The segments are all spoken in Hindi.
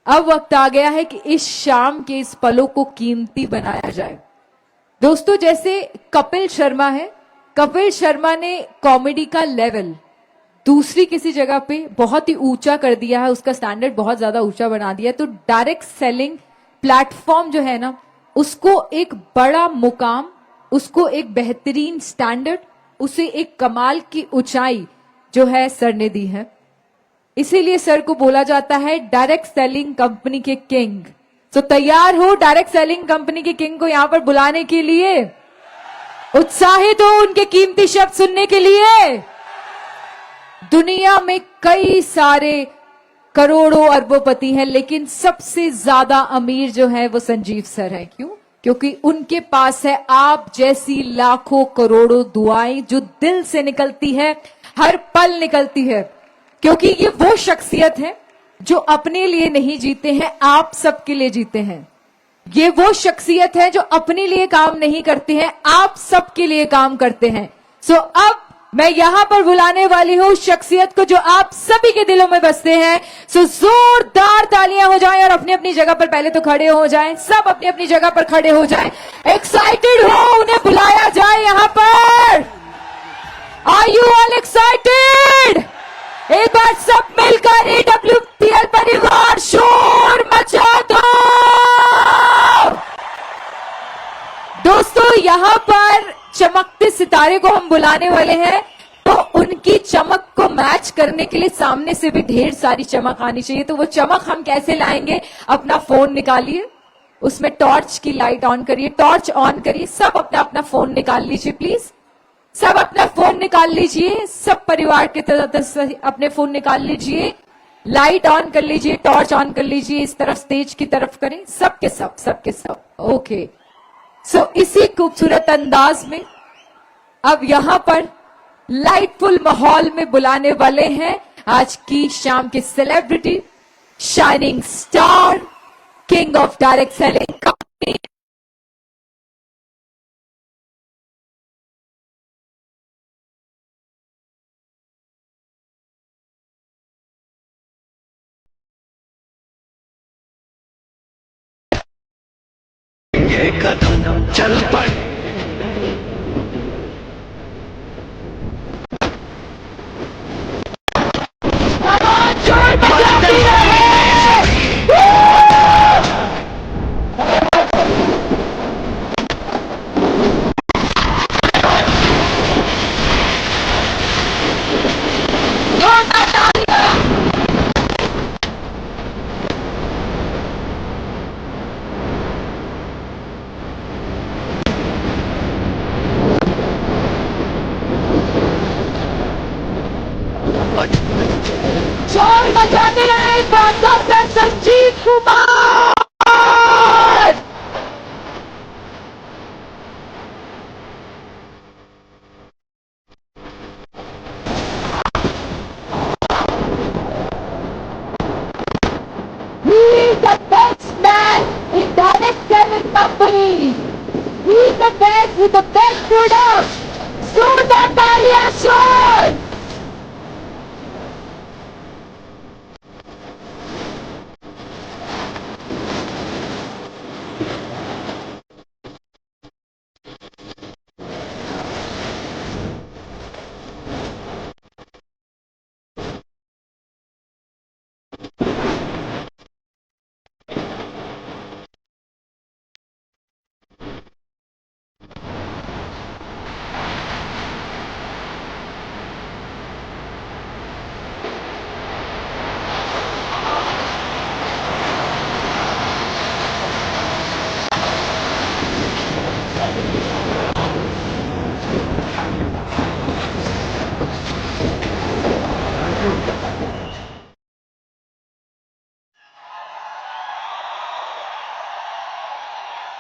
अब वक्त आ गया है कि इस शाम के इस पलों को कीमती बनाया जाए। दोस्तों, जैसे कपिल शर्मा है, कपिल शर्मा ने कॉमेडी का लेवल दूसरी किसी जगह पे बहुत ही ऊंचा कर दिया है, उसका स्टैंडर्ड बहुत ज्यादा ऊंचा बना दिया है। तो डायरेक्ट सेलिंग प्लेटफॉर्म जो है ना, उसको एक बड़ा मुकाम, उसको एक बेहतरीन स्टैंडर्ड, उसे एक कमाल की ऊंचाई जो है सर ने दी है। इसीलिए सर को बोला जाता है डायरेक्ट सेलिंग कंपनी के किंग। तो तैयार हो डायरेक्ट सेलिंग कंपनी के किंग को यहां पर बुलाने के लिए? उत्साहित हो उनके कीमती शब्द सुनने के लिए? दुनिया में कई सारे करोड़ों अरबोपति हैं, लेकिन सबसे ज्यादा अमीर जो है वो संजीव सर है। क्यों? क्योंकि उनके पास है आप जैसी लाखों करोड़ों दुआएं जो दिल से निकलती है, हर पल निकलती है। क्योंकि ये वो शख्सियत है जो अपने लिए नहीं जीते हैं, आप सबके लिए जीते हैं। ये वो शख्सियत है जो अपने लिए काम नहीं करते हैं, आप सबके लिए काम करते हैं। सो अब मैं यहां पर बुलाने वाली हूं शख्सियत को जो आप सभी के दिलों में बसते हैं। सो जोरदार तालियां हो जाएं और अपनी अपनी जगह पर पहले तो खड़े हो जाएं, सब अपनी अपनी जगह पर खड़े हो जाएं। एक्साइटेड हो, उन्हें बुलाया जाए यहां पर। Are you all excited? एक बार सब मिलकर AWPL परिवार शोर मचा दो। दोस्तों, यहां पर चमकते सितारे को हम बुलाने वाले हैं, तो उनकी चमक को मैच करने के लिए सामने से भी ढेर सारी चमक आनी चाहिए। तो वो चमक हम कैसे लाएंगे? अपना फोन निकालिए, उसमें टॉर्च की लाइट ऑन करिए, टॉर्च ऑन करिए, सब अपना अपना फोन निकाल लीजिए प्लीज। सब अपना फोन निकाल लीजिए, सब परिवार के तरफ से अपने फोन निकाल लीजिए, लाइट ऑन कर लीजिए, टॉर्च ऑन कर लीजिए, इस तरफ स्टेज की तरफ करें, सबके सब, सबके सब। ओके, सो इसी खूबसूरत अंदाज में अब यहां पर लाइटफुल माहौल में बुलाने वाले हैं आज की शाम के celebrity, shining star, king of direct selling company. ये कदम चल पड़। शोर मचाते रहे doctor Sanjeev Kumar. He is the best man in direct selling company. He is the best with the best product. जोरदार तालियां शोर।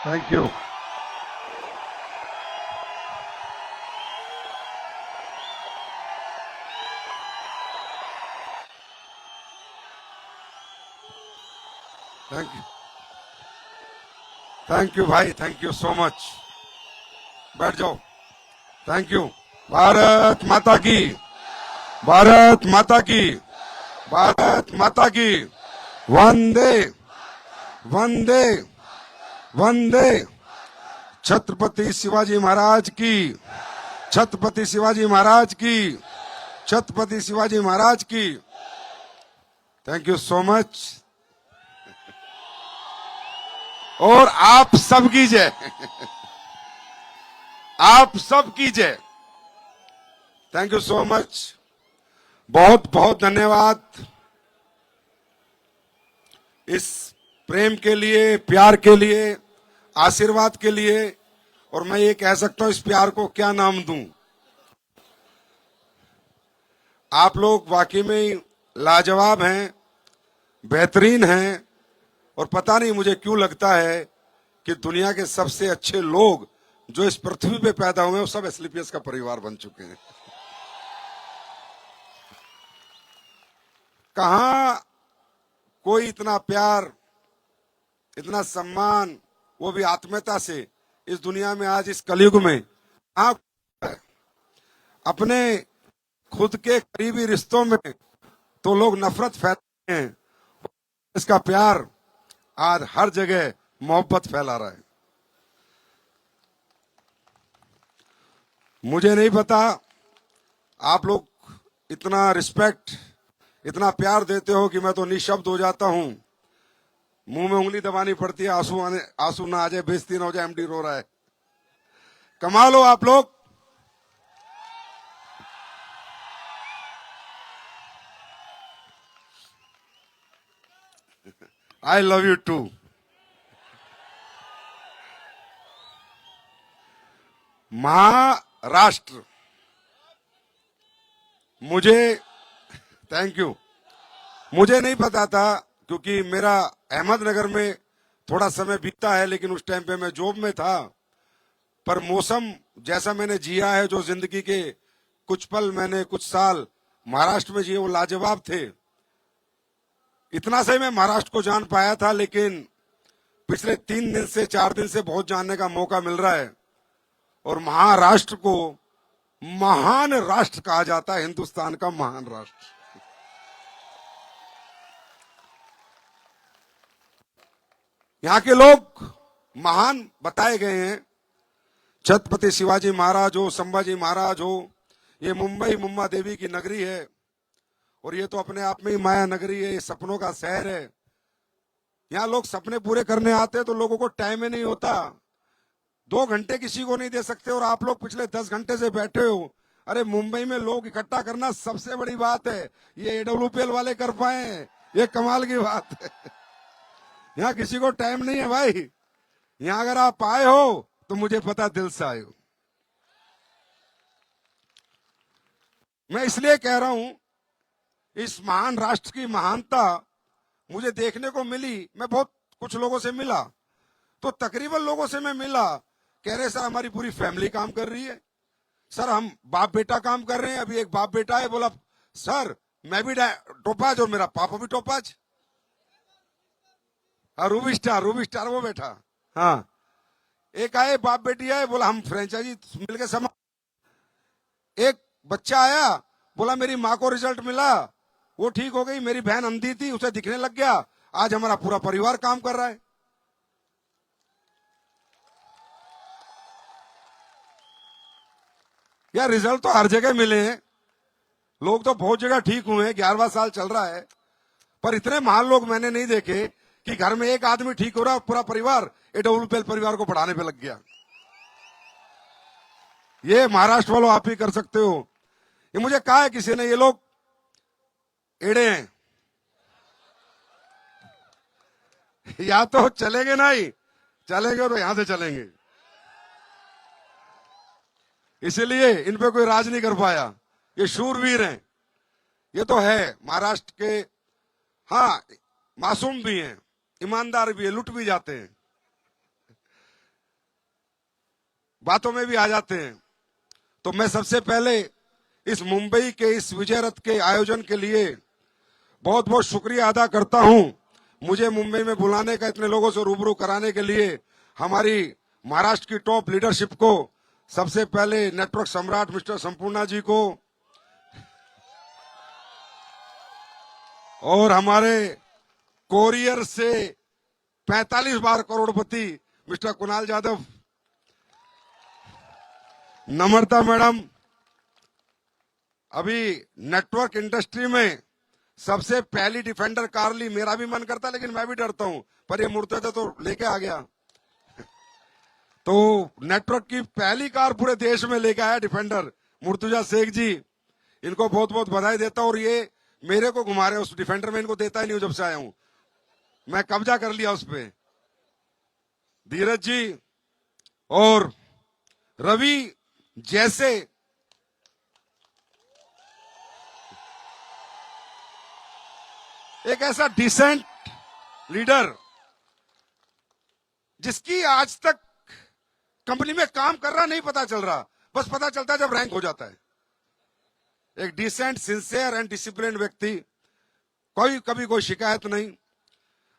Thank you. Thank you भाई, thank you so much. बैठ जाओ। Thank you. भारत माता की, भारत माता की, भारत माता की, वंदे वंदे वंदे छत्रपति शिवाजी महाराज की, छत्रपति शिवाजी महाराज की, छत्रपति शिवाजी महाराज की। Thank you so much. और आप सबकी जय, आप सबकी जय। Thank you so much. बहुत बहुत धन्यवाद इस प्रेम के लिए, प्यार के लिए, आशीर्वाद के लिए। और मैं ये कह सकता हूं इस प्यार को क्या नाम दूं। आप लोग वाकई में लाजवाब हैं, बेहतरीन हैं। और पता नहीं मुझे क्यों लगता है कि दुनिया के सबसे अच्छे लोग जो इस पृथ्वी पे पैदा हुए हैं वो सब एसलीपीएस का परिवार बन चुके हैं। कहां कोई इतना प्यार, इतना सम्मान, वो भी आत्मीयता से इस दुनिया में, आज इस कलयुग में। आप अपने खुद के करीबी रिश्तों में तो लोग नफरत फैलाते हैं, इसका प्यार आज हर जगह मोहब्बत फैला रहा है। मुझे नहीं पता आप लोग इतना रिस्पेक्ट, इतना प्यार देते हो कि मैं तो निशब्द हो जाता हूं। मुंह में उंगली दबानी पड़ती है, आंसू ना आ जाए, बेइज्जती ना हो जाए, एमडी रो रहा है। कमाल हो आप लोग। I love you too. Maharashtra, मुझे, थैंक यू, मुझे नहीं पता था क्योंकि मेरा अहमदनगर में थोड़ा समय बीता है, लेकिन उस टाइम पे मैं जॉब में था। पर मौसम जैसा मैंने जिया है, जो जिंदगी के कुछ पल मैंने, कुछ साल महाराष्ट्र में जिए, वो लाजवाब थे। इतना से मैं महाराष्ट्र को जान पाया था, लेकिन पिछले 3 दिन से 4 दिन से बहुत जानने का मौका मिल रहा है। और महाराष्ट्र को महान राष्ट्र कहा जाता है, हिंदुस्तान का महान राष्ट्र। यहाँ के लोग महान बताए गए हैं, छत्रपति शिवाजी महाराज हो, संभाजी महाराज हो। ये मुंबई मुम्मा देवी की नगरी है, और ये तो अपने आप में ही माया नगरी है, ये सपनों का शहर है। यहाँ लोग सपने पूरे करने आते हैं तो लोगों को टाइम ही नहीं होता, 2 घंटे किसी को नहीं दे सकते। और आप लोग पिछले 10 घंटे से बैठे हो। अरे मुंबई में लोग इकट्ठा करना सबसे बड़ी बात है, ये AWPL वाले कर पाए, ये कमाल की बात है। यहाँ किसी को टाइम नहीं है भाई। यहाँ अगर आप आए हो तो मुझे पता दिल से आए हो। मैं इसलिए कह रहा हूं, इस महान राष्ट्र की महानता मुझे देखने को मिली। मैं बहुत कुछ लोगों से मिला, तो तकरीबन लोगों से मैं मिला, कह रहे सर हमारी पूरी फैमिली काम कर रही है, सर हम बाप बेटा काम कर रहे हैं। अभी एक बाप बेटा है, बोला सर मैं भी टोपाज और मेरा पापा भी टोपाज। हाँ, रूबी स्टार वो बैठा। हाँ, एक आए बाप बेटी आए, बोला हम फ्रेंचाइजी मिलके समा। एक बच्चा आया, बोला मेरी माँ को रिजल्ट मिला, वो ठीक हो गई, मेरी बहन अंधी थी, उसे दिखने लग गया, आज हमारा पूरा परिवार काम कर रहा है। यार रिजल्ट तो हर जगह मिले हैं, लोग तो बहुत जगह ठीक हुए हैं, 11वां साल चल रहा है। पर इतने महान लोग मैंने नहीं देखे कि घर में एक आदमी ठीक हो रहा, पूरा परिवार AWPL परिवार को बढ़ाने पे लग गया। ये महाराष्ट्र वालों आप ही कर सकते हो। ये मुझे कहा है किसी ने, ये लोग एड़े हैं, या तो चलेंगे नहीं, चलेंगे तो यहां से चलेंगे, इसलिए इन पे कोई राज नहीं कर पाया। ये शूरवीर हैं, ये तो है महाराष्ट्र के। हाँ, मासूम भी हैं, ईमानदार भी है, लुट भी जाते हैं, बातों में भी आ जाते हैं। तो मैं सबसे पहले इस मुंबई के इस विजय रथ के आयोजन के लिए बहुत बहुत शुक्रिया अदा करता हूं। मुझे मुंबई में बुलाने का, इतने लोगों से रूबरू कराने के लिए हमारी महाराष्ट्र की टॉप लीडरशिप को, सबसे पहले नेटवर्क सम्राट मिस्टर संपूर्णा जी को, और हमारे कोरियर से 45 बार करोड़पति मिस्टर कुणाल जाधव, नम्रता मैडम, अभी नेटवर्क इंडस्ट्री में सबसे पहली डिफेंडर कार ली। मेरा भी मन करता लेकिन मैं भी डरता हूं, पर ये मुड़ते थे तो लेके आ गया। तो नेटवर्क की पहली कार पूरे देश में लेके आया डिफेंडर मुर्तुजा शेख जी, इनको बहुत बहुत बधाई देता हूं। और ये मेरे को घुमा रहे, उस डिफेंडर में इनको देता ही नहीं जब से आया हूं, मैं कब्जा कर लिया उस पे। धीरज जी और रवि जैसे एक ऐसा डिसेंट लीडर जिसकी आज तक कंपनी में काम कर रहा नहीं पता चल रहा, बस पता चलता है जब रैंक हो जाता है। एक डिसेंट, सिंसियर एंड डिसिप्लिन व्यक्ति, कभी कोई शिकायत नहीं।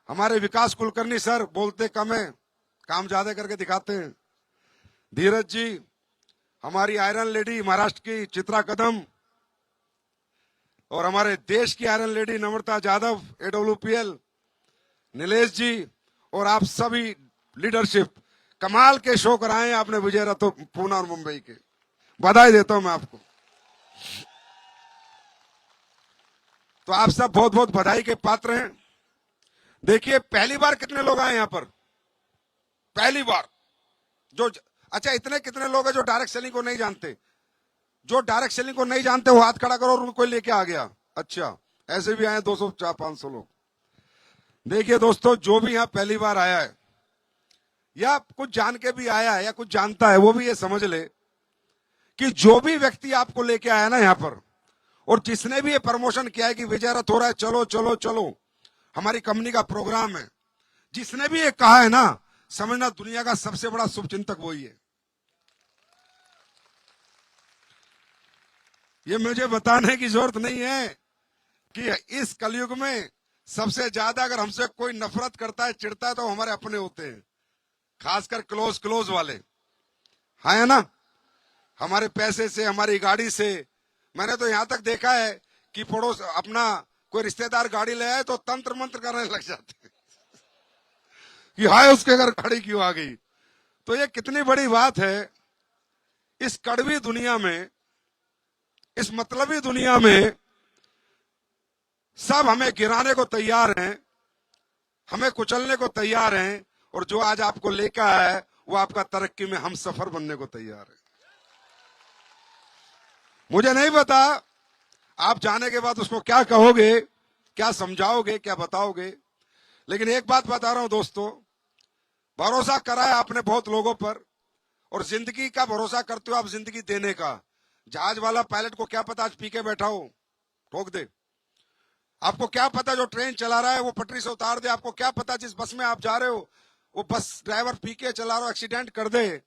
हमारे विकास कुलकर्णी सर बोलते कम है, काम ज्यादा करके दिखाते हैं। धीरज जी, हमारी आयरन लेडी महाराष्ट्र की चित्रा कदम, और हमारे देश की आयरन लेडी नम्रता जाधव AWPL, नीलेश जी, और आप सभी लीडरशिप, कमाल के शो कराए आपने विजय रथो पूना और मुंबई के, बधाई देता हूं मैं आपको। तो आप सब बहुत बहुत बधाई के पात्र हैं। देखिए पहली बार कितने लोग आए यहां पर, पहली बार जो, अच्छा इतने कितने लोग हैं जो डायरेक्ट सेलिंग को नहीं जानते? जो डायरेक्ट सेलिंग को नहीं जानते वो हाथ खड़ा करो और उनको लेके आ गया। अच्छा, ऐसे भी आए 200-500 लोग। देखिए दोस्तों, जो भी यहां पहली बार आया है या कुछ जान के भी आया है या कुछ जानता है, वो भी ये समझ ले कि जो भी व्यक्ति आपको लेके आया ना यहां पर, और जिसने भी ये प्रमोशन किया है कि विजय रथ हो रहा है, चलो चलो चलो, हमारी कंपनी का प्रोग्राम है, जिसने भी ये कहा है ना, समझना दुनिया का सबसे बड़ा शुभचिंतक वही है। ये मुझे बताने की जरूरत नहीं है कि इस कलयुग में सबसे ज्यादा अगर हमसे कोई नफरत करता है, चिढ़ता है, तो हमारे अपने होते हैं, खासकर क्लोज वाले, है ना। हमारे पैसे से, हमारी गाड़ी से, मैंने तो यहां तक देखा है कि पड़ोस अपना कोई रिश्तेदार गाड़ी ले आए तो तंत्र मंत्र करने लग जाते हैं कि हाय उसके घर गाड़ी क्यों आ गई। तो ये कितनी बड़ी बात है इस कड़वी दुनिया में, इस मतलबी दुनिया में। सब हमें गिराने को तैयार हैं, हमें कुचलने को तैयार हैं, और जो आज आपको लेकर आया है वो आपका तरक्की में हम सफर बनने को तैयार है। मुझे नहीं पता आप जाने के बाद उसको क्या कहोगे, क्या समझाओगे, क्या बताओगे, लेकिन एक बात बता रहा हूं दोस्तों, भरोसा करा है आपने बहुत लोगों पर, और जिंदगी का भरोसा करते हो आप, जिंदगी देने का। जहाज वाला पायलट को क्या पता आज पी के बैठा हो, ठोक दे। आपको क्या पता जो ट्रेन चला रहा है वो पटरी से उतार दे। आपको क्या पता जिस बस में आप जा रहे हो वो बस ड्राइवर पी के चला रहा हो, एक्सीडेंट कर दे।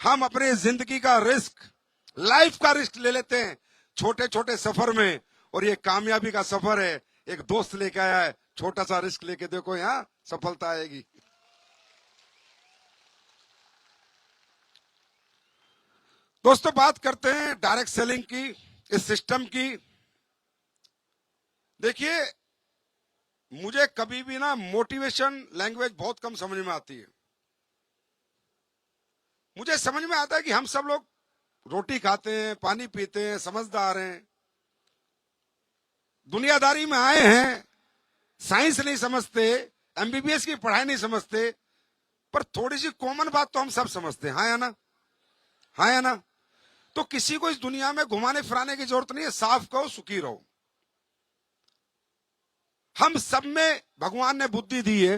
हम अपनी जिंदगी का रिस्क, लाइफ का रिस्क ले लेते हैं छोटे छोटे सफर में, और ये कामयाबी का सफर है। एक दोस्त लेके आया है, छोटा सा रिस्क लेके देखो, यहां सफलता आएगी। दोस्तों बात करते हैं डायरेक्ट सेलिंग की, इस सिस्टम की। देखिए मुझे कभी भी ना मोटिवेशन लैंग्वेज बहुत कम समझ में आती है। मुझे समझ में आता है कि हम सब लोग रोटी खाते हैं, पानी पीते हैं, समझदार हैं, दुनियादारी में आए हैं, साइंस नहीं समझते, MBBS की पढ़ाई नहीं समझते, पर थोड़ी सी कॉमन बात तो हम सब समझते हैं, हाँ या ना, हाँ या ना। तो किसी को इस दुनिया में घुमाने फिराने की जरूरत नहीं है, साफ कहो, सुखी रहो। हम सब में भगवान ने बुद्धि दी है,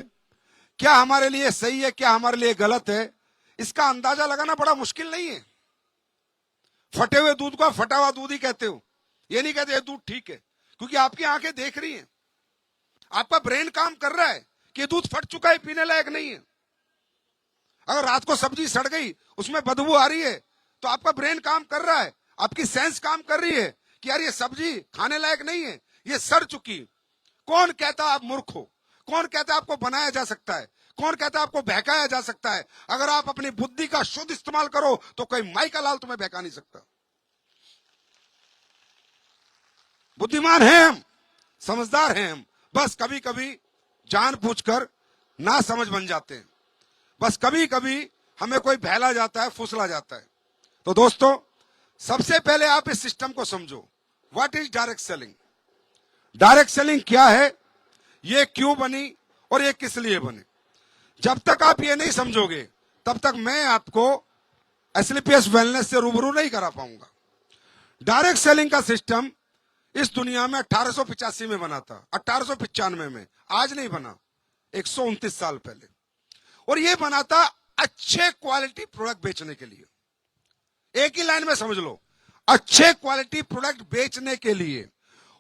क्या हमारे लिए सही है, क्या हमारे लिए गलत है, इसका अंदाजा लगाना बड़ा मुश्किल नहीं है। फटे हुए दूध को फटा हुआ दूध ही कहते हो, ये नहीं कहते ये दूध ठीक है, क्योंकि आपकी आंखें देख रही हैं, आपका ब्रेन काम कर रहा है कि ये दूध फट चुका है, पीने लायक नहीं है। अगर रात को सब्जी सड़ गई, उसमें बदबू आ रही है, तो आपका ब्रेन काम कर रहा है, आपकी सेंस काम कर रही है कि यार ये सब्जी खाने लायक नहीं है, ये सड़ चुकी। कौन कहता आप मूर्ख हो? कौन कहता आपको बनाया जा सकता है? कौन कहता आपको बहकाया जा सकता है? अगर आप अपनी बुद्धि का शुद्ध इस्तेमाल करो तो कोई माई का लाल तुम्हें बहका नहीं सकता। बुद्धिमान हैं हम, समझदार हैं हम, बस कभी कभी जानबूझकर ना समझ बन जाते हैं। बस कभी कभी हमें कोई बहला जाता है, फुसला जाता है। तो दोस्तों, सबसे पहले आप इस सिस्टम को समझो। What is direct selling? Direct selling क्या है, ये क्यों बनी और ये किस लिए बने? जब तक आप ये नहीं समझोगे तब तक मैं आपको एसलीपीएस वेलनेस से रूबरू नहीं करा पाऊंगा। डायरेक्ट सेलिंग का सिस्टम इस दुनिया में 1885 में बना था, 1895 में, आज नहीं बना, 129 साल पहले। और ये बना था अच्छे क्वालिटी प्रोडक्ट बेचने के लिए। एक ही लाइन में समझ लो, अच्छे क्वालिटी प्रोडक्ट बेचने के लिए।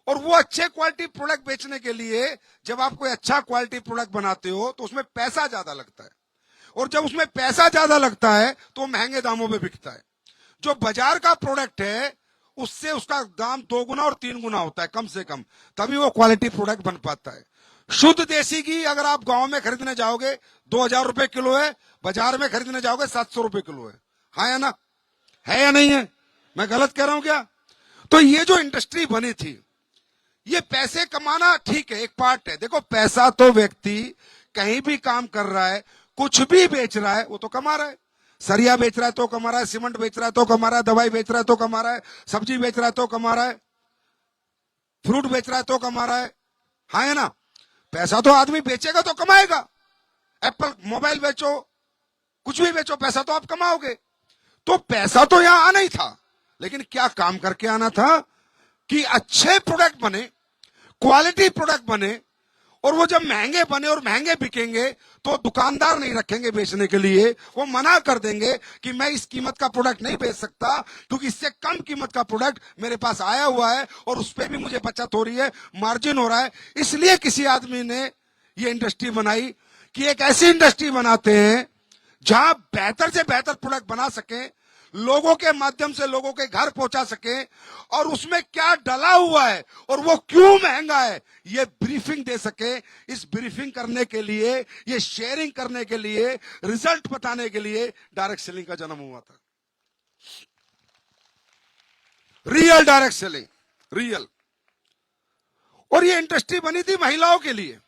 और वो अच्छे क्वालिटी प्रोडक्ट बेचने के लिए जब आप कोई अच्छा क्वालिटी प्रोडक्ट बनाते हो तो उसमें पैसा ज्यादा लगता है, और जब उसमें पैसा ज्यादा लगता है तो महंगे दामों में बिकता है। जो बाजार का प्रोडक्ट है उससे उसका दाम 2 गुना और 3 गुना होता है कम से कम, तभी वो क्वालिटी प्रोडक्ट बन पाता है। शुद्ध देसी घी अगर आप गांव में खरीदने जाओगे 2000 रुपए किलो है, बाजार में खरीदने जाओगे 700 रुपए किलो है। हाँ या ना? है या नहीं है? मैं गलत कह रहा हूं क्या? तो ये जो इंडस्ट्री बनी थी, ये पैसे कमाना ठीक है, एक पार्ट है। देखो, पैसा तो व्यक्ति कहीं भी काम कर रहा है, कुछ भी बेच रहा है, वो तो कमा रहा है। सरिया बेच रहा है तो कमा रहा है, सीमेंट बेच रहा है तो कमा रहा है, दवाई बेच रहा है तो कमा रहा है, सब्जी बेच रहा है तो कमा रहा है, फ्रूट बेच रहा है तो कमा रहा है। हाँ है ना? पैसा तो आदमी बेचेगा तो कमाएगा। एप्पल मोबाइल बेचो, कुछ भी बेचो, पैसा तो आप कमाओगे। तो पैसा तो यहां आना ही था, लेकिन क्या काम करके आना था कि अच्छे प्रोडक्ट बने, क्वालिटी प्रोडक्ट बने। और वो जब महंगे बने और महंगे बिकेंगे तो दुकानदार नहीं रखेंगे बेचने के लिए, वो मना कर देंगे कि मैं इस कीमत का प्रोडक्ट नहीं बेच सकता, क्योंकि इससे कम कीमत का प्रोडक्ट मेरे पास आया हुआ है और उस पर भी मुझे बचत हो रही है, मार्जिन हो रहा है। इसलिए किसी आदमी ने ये इंडस्ट्री बनाई कि एक ऐसी इंडस्ट्री बनाते हैं जहां बेहतर से बेहतर प्रोडक्ट बना सके, लोगों के माध्यम से लोगों के घर पहुंचा सके, और उसमें क्या डला हुआ है और वो क्यों महंगा है ये ब्रीफिंग दे सके। इस ब्रीफिंग करने के लिए, ये शेयरिंग करने के लिए, रिजल्ट बताने के लिए डायरेक्ट सेलिंग का जन्म हुआ था। Real direct selling, real. और ये इंडस्ट्री बनी थी महिलाओं के लिए।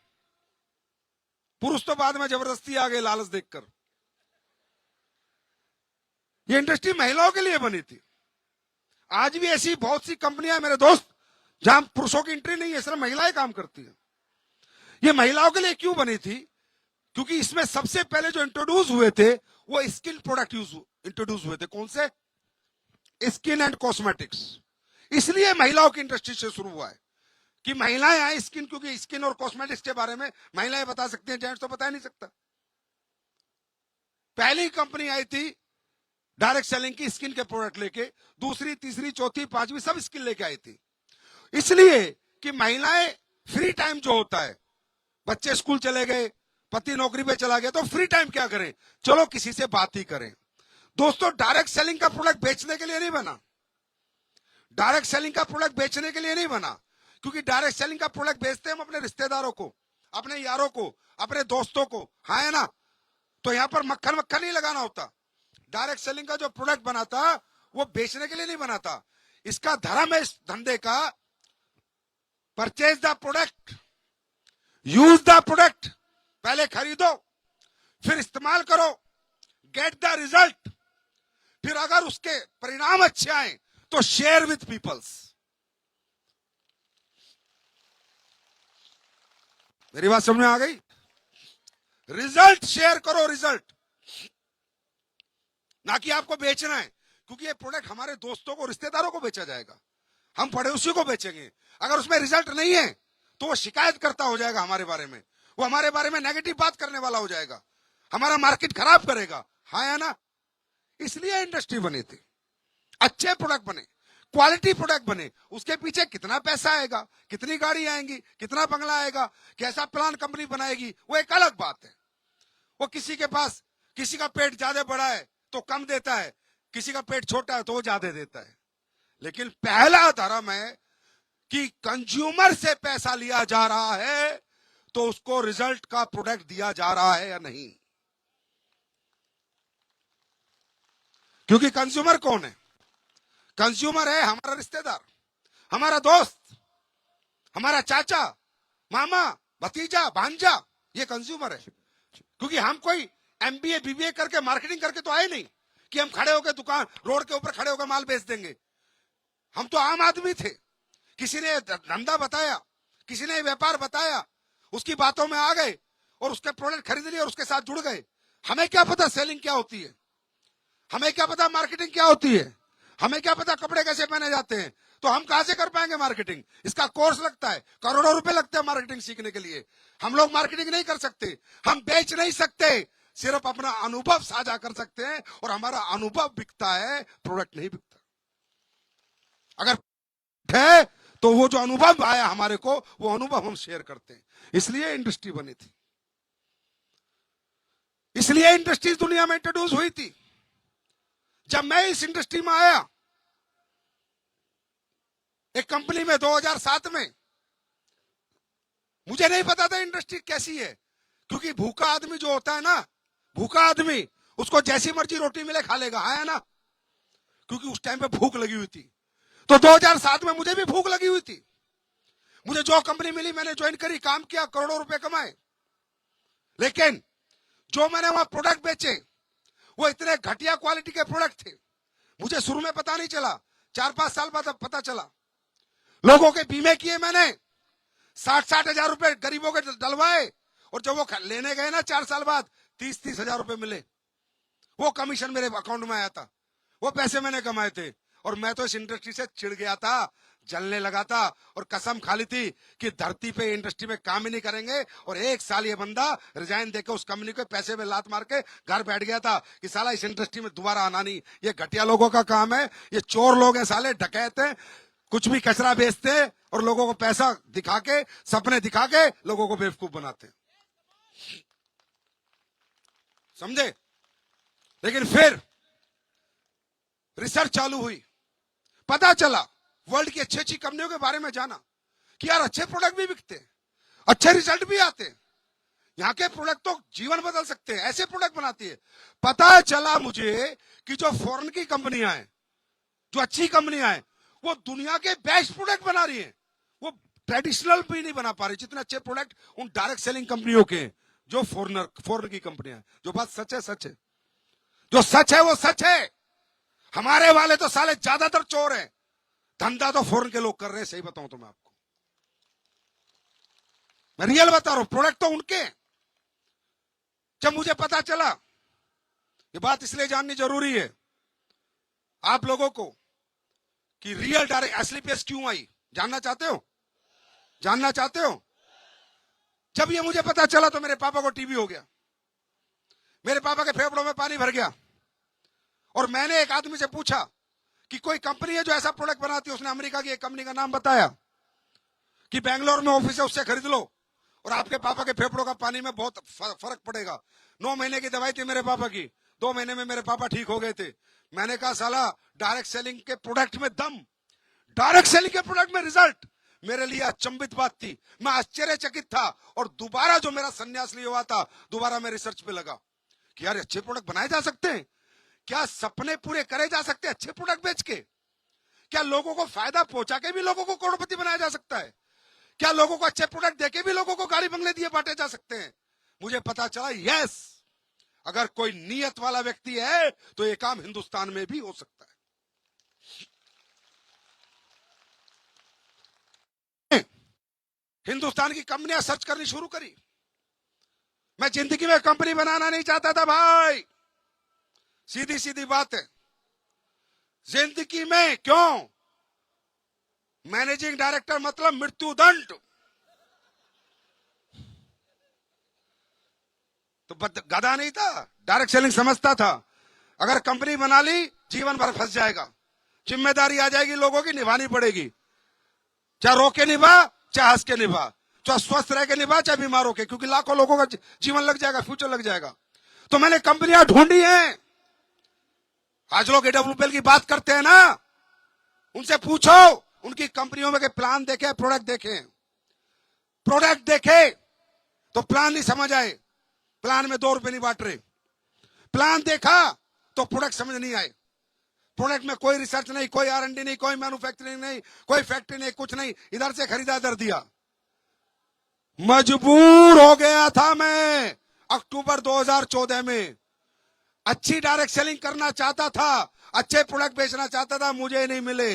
पुरुष तो बाद में जबरदस्ती आ गए लालच देखकर। ये इंडस्ट्री महिलाओं के लिए बनी थी। आज भी ऐसी बहुत सी कंपनियां मेरे दोस्त जहां पुरुषों की एंट्री नहीं है, सिर्फ महिलाएं काम करती हैं। ये महिलाओं के लिए क्यों बनी थी? क्योंकि इसमें सबसे पहले जो इंट्रोड्यूस हुए थे वो स्किन प्रोडक्ट इंट्रोड्यूस हुए थे। कौन से? Skin and cosmetics. इसलिए महिलाओं की इंडस्ट्री से शुरू हुआ है कि महिलाएं आए स्किन, क्योंकि स्किन और कॉस्मेटिक्स के बारे में महिलाएं बता सकती हैं, जेंट्स तो बता नहीं सकता। पहली कंपनी आई थी डायरेक्ट सेलिंग की स्किन के प्रोडक्ट लेके, दूसरी, तीसरी, चौथी, पांचवी सब स्किन लेके आई थी। इसलिए कि महिलाएं फ्री टाइम जो होता है, बच्चे स्कूल चले गए, पति नौकरी पे चला गया, तो फ्री टाइम क्या करें? चलो किसी से बात ही करें। दोस्तों, डायरेक्ट सेलिंग का प्रोडक्ट बेचने के लिए नहीं बना। डायरेक्ट सेलिंग का प्रोडक्ट बेचने के लिए नहीं बना, क्योंकि डायरेक्ट सेलिंग का प्रोडक्ट बेचते हम अपने रिश्तेदारों को, अपने यारों को, अपने दोस्तों को। हाँ है ना? तो यहां पर मक्खन मक्खन नहीं लगाना होता। डायरेक्ट सेलिंग का जो प्रोडक्ट बना था वो बेचने के लिए नहीं बना था। इसका धर्म है इस धंधे का, purchase the product, use the product. पहले खरीदो, फिर इस्तेमाल करो, गेट द रिजल्ट, फिर अगर उसके परिणाम अच्छे आए तो शेयर विथ पीपल्स। मेरी बात समझ में आ गई? रिजल्ट शेयर करो, रिजल्ट, ना कि आपको बेचना है। क्योंकि ये प्रोडक्ट हमारे दोस्तों को, रिश्तेदारों को बेचा जाएगा, हम पड़ोसी को बेचेंगे। अगर उसमें रिजल्ट नहीं है तो वो शिकायत करता हो जाएगा हमारे बारे में, वो हमारे बारे में नेगेटिव बात करने वाला हो जाएगा, हमारा मार्केट खराब करेगा। हाँ या ना? इसलिए इंडस्ट्री बनी थी, अच्छे प्रोडक्ट बने, क्वालिटी प्रोडक्ट बने। उसके पीछे कितना पैसा आएगा, कितनी गाड़ी आएंगी, कितना बंगला आएगा, कैसा प्लान कंपनी बनाएगी, वो एक अलग बात है। वो किसी के पास, किसी का पेट ज्यादा बड़ा है तो कम देता है, किसी का पेट छोटा है तो वो ज्यादा देता है। लेकिन पहला धर्म है कि कंज्यूमर से पैसा लिया जा रहा है तो उसको रिजल्ट का प्रोडक्ट दिया जा रहा है या नहीं। क्योंकि कंज्यूमर कौन है? कंज्यूमर है हमारा रिश्तेदार, हमारा दोस्त, हमारा चाचा, मामा, भतीजा, भांजा, ये कंज्यूमर है। क्योंकि हम कोई एमबीए बीबीए करके मार्केटिंग करके तो आए नहीं कि हम खड़े होकर दुकान रोड के ऊपर खड़े होकर माल बेच देंगे। हम तो आम आदमी थे, किसी ने धंधा बताया, किसी ने व्यापार बताया, उसकी बातों में आ गए और उसके प्रोडक्ट खरीद लिए और उसके साथ जुड़ गए। हमें क्या पता सेलिंग क्या होती है, हमें क्या पता मार्केटिंग क्या होती है, हमें क्या पता कपड़े कैसे पहने जाते हैं। तो हम कहां से कर पाएंगे मार्केटिंग? इसका कोर्स लगता है, करोड़ों रुपए लगते हैं मार्केटिंग सीखने के लिए। हम लोग मार्केटिंग नहीं कर सकते, हम बेच नहीं सकते, सिर्फ अपना अनुभव साझा कर सकते हैं और हमारा अनुभव बिकता है, प्रोडक्ट नहीं बिकता। अगर है तो वो जो अनुभव आया हमारे को, वो अनुभव हम शेयर करते हैं। इसलिए इंडस्ट्री बनी थी, इसलिए इंडस्ट्री दुनिया में इंट्रोड्यूस हुई थी। जब मैं इस इंडस्ट्री में आया एक कंपनी में 2007 में, मुझे नहीं पता था इंडस्ट्री कैसी है, क्योंकि भूखा आदमी जो होता है ना, भूखा आदमी उसको जैसी मर्जी रोटी मिले खा लेगा, है ना, क्योंकि उस टाइम पे भूख लगी हुई थी। तो 2007 में मुझे भी भूख लगी हुई थी। मुझे जो कंपनी मिली मैंने ज्वाइन करी, काम किया, करोड़ों रुपए कमाए। लेकिन जो मैंने वहां प्रोडक्ट बेचे वो इतने घटिया क्वालिटी के प्रोडक्ट थे। मुझे शुरू में पता नहीं चला, 4-5 साल बाद अब पता चला। लोगों के बीमे किए मैंने, 60-60 हजार रुपए गरीबों के डलवाए, और जब वो लेने गए ना 4 साल बाद 30-30 हजार रुपए मिले। वो कमीशन मेरे अकाउंट में आया था, वो पैसे मैंने कमाए थे। और मैं तो इस इंडस्ट्री से चिढ़ गया था, जलने लगा था, और कसम खा ली थी कि धरती पे इंडस्ट्री में काम ही नहीं करेंगे। और 1 साल ये बंदा रिजाइन देकर उस कंपनी को पैसे में लात मार के घर बैठ गया था कि साला इस इंडस्ट्री में दोबारा आना नहीं, ये घटिया लोगों का काम है, ये चोर लोग हैं साले, डकैत हैं, कुछ भी कचरा बेचते हैं और लोगों को पैसा दिखा के, सपने दिखा के लोगों को बेवकूफ बनाते हैं। समझे? लेकिन फिर रिसर्च चालू हुई, पता चला, वर्ल्ड की अच्छी अच्छी कंपनियों के बारे में जाना कि यार अच्छे प्रोडक्ट भी बिकते हैं, अच्छे रिजल्ट भी आते हैं, यहाँ के प्रोडक्ट तो जीवन बदल सकते हैं, ऐसे प्रोडक्ट बनाती है। पता चला मुझे कि जो फॉरेन की कंपनियां हैं, जो अच्छी कंपनियां हैं, वो दुनिया के बेस्ट प्रोडक्ट बना रही हैं। वो ट्रेडिशनल भी नहीं बना पा रही जितने अच्छे प्रोडक्ट उन डायरेक्ट सेलिंग कंपनियों के हैं, जो फॉरेन की कंपनियां हैं। जो बात सच है सच है, जो सच है वो सच है। हमारे वाले तो साले ज्यादातर चोर हैं, धंधा तो फॉरेन के लोग कर रहे हैं। सही बताऊं तो मैं आपको, मैं रियल बता रहा हूं, प्रोडक्ट तो उनके हैं। जब मुझे पता चला, ये बात इसलिए जाननी जरूरी है आप लोगों को कि रियल डायरेक्ट एसलीपीएस क्यों आई, जानना चाहते हो? जानना चाहते हो? जब ये मुझे पता चला तो मेरे पापा को टीबी हो गया, मेरे पापा के फेफड़ों में पानी भर गया। और मैंने एक आदमी से पूछा कि कोई कंपनी है जो ऐसा प्रोडक्ट बनाती है। उसने अमेरिका की एक कंपनी का नाम बताया कि बेंगलोर में ऑफिस है, उससे खरीद लो और आपके पापा के फेफड़ों का पानी में बहुत फर्क पड़ेगा। 9 महीने की दवाई थी मेरे पापा की, 2 महीने में मेरे पापा ठीक हो गए थे। मैंने कहा साला डायरेक्ट सेलिंग के प्रोडक्ट में दम, डायरेक्ट सेलिंग के प्रोडक्ट में रिजल्ट। मेरे लिए अचंभित बात थी, मैं आश्चर्यचकित था। और दोबारा जो मेरा संन्यास लिए हुआ था, दोबारा मैं रिसर्च पे लगा कि यार अच्छे प्रोडक्ट बनाए जा सकते हैं, क्या सपने पूरे करे जा सकते हैं अच्छे प्रोडक्ट बेच के? क्या लोगों को फायदा पहुंचा के भी लोगों को करोड़पति बनाया जा सकता है? क्या लोगों को अच्छे प्रोडक्ट देके भी लोगों को गाड़ी बंगले दिए बांटे जा सकते हैं? मुझे पता चला यस, अगर कोई नियत वाला व्यक्ति है तो ये काम हिंदुस्तान में भी हो सकता है। हिंदुस्तान की कंपनियां सर्च करनी शुरू करी। मैं जिंदगी में कंपनी बनाना नहीं चाहता था भाई, सीधी सीधी बात है। जिंदगी में क्यों? मैनेजिंग डायरेक्टर मतलब मृत्युदंड। तो गधा नहीं था, डायरेक्ट सेलिंग समझता था। अगर कंपनी बना ली जीवन भर फंस जाएगा, जिम्मेदारी आ जाएगी लोगों की, निभानी पड़ेगी। चाहे रो के निभा, चाहे हंस के निभा, चाहे स्वस्थ रह के निभा, चाहे बीमार होके, क्योंकि लाखों लोगों का जीवन लग जाएगा, फ्यूचर लग जाएगा। तो मैंने कंपनियां ढूंढी हैं। आज लोग AWPL की बात करते हैं ना, उनसे पूछो उनकी कंपनियों में के प्लान देखे, प्रोडक्ट देखे। प्रोडक्ट देखे तो प्लान नहीं समझ आए, प्लान में 2 रुपए नहीं बांट रहे। प्लान देखा तो प्रोडक्ट समझ नहीं आए। प्रोडक्ट में कोई रिसर्च नहीं, कोई R&D नहीं, कोई मैन्युफैक्चरिंग नहीं, कोई फैक्ट्री नहीं, कुछ नहीं, इधर से खरीदा इधर दिया। मजबूर हो गया था मैं अक्टूबर 2014 में अच्छी डायरेक्ट सेलिंग करना चाहता था, अच्छे प्रोडक्ट बेचना चाहता था, मुझे नहीं मिले।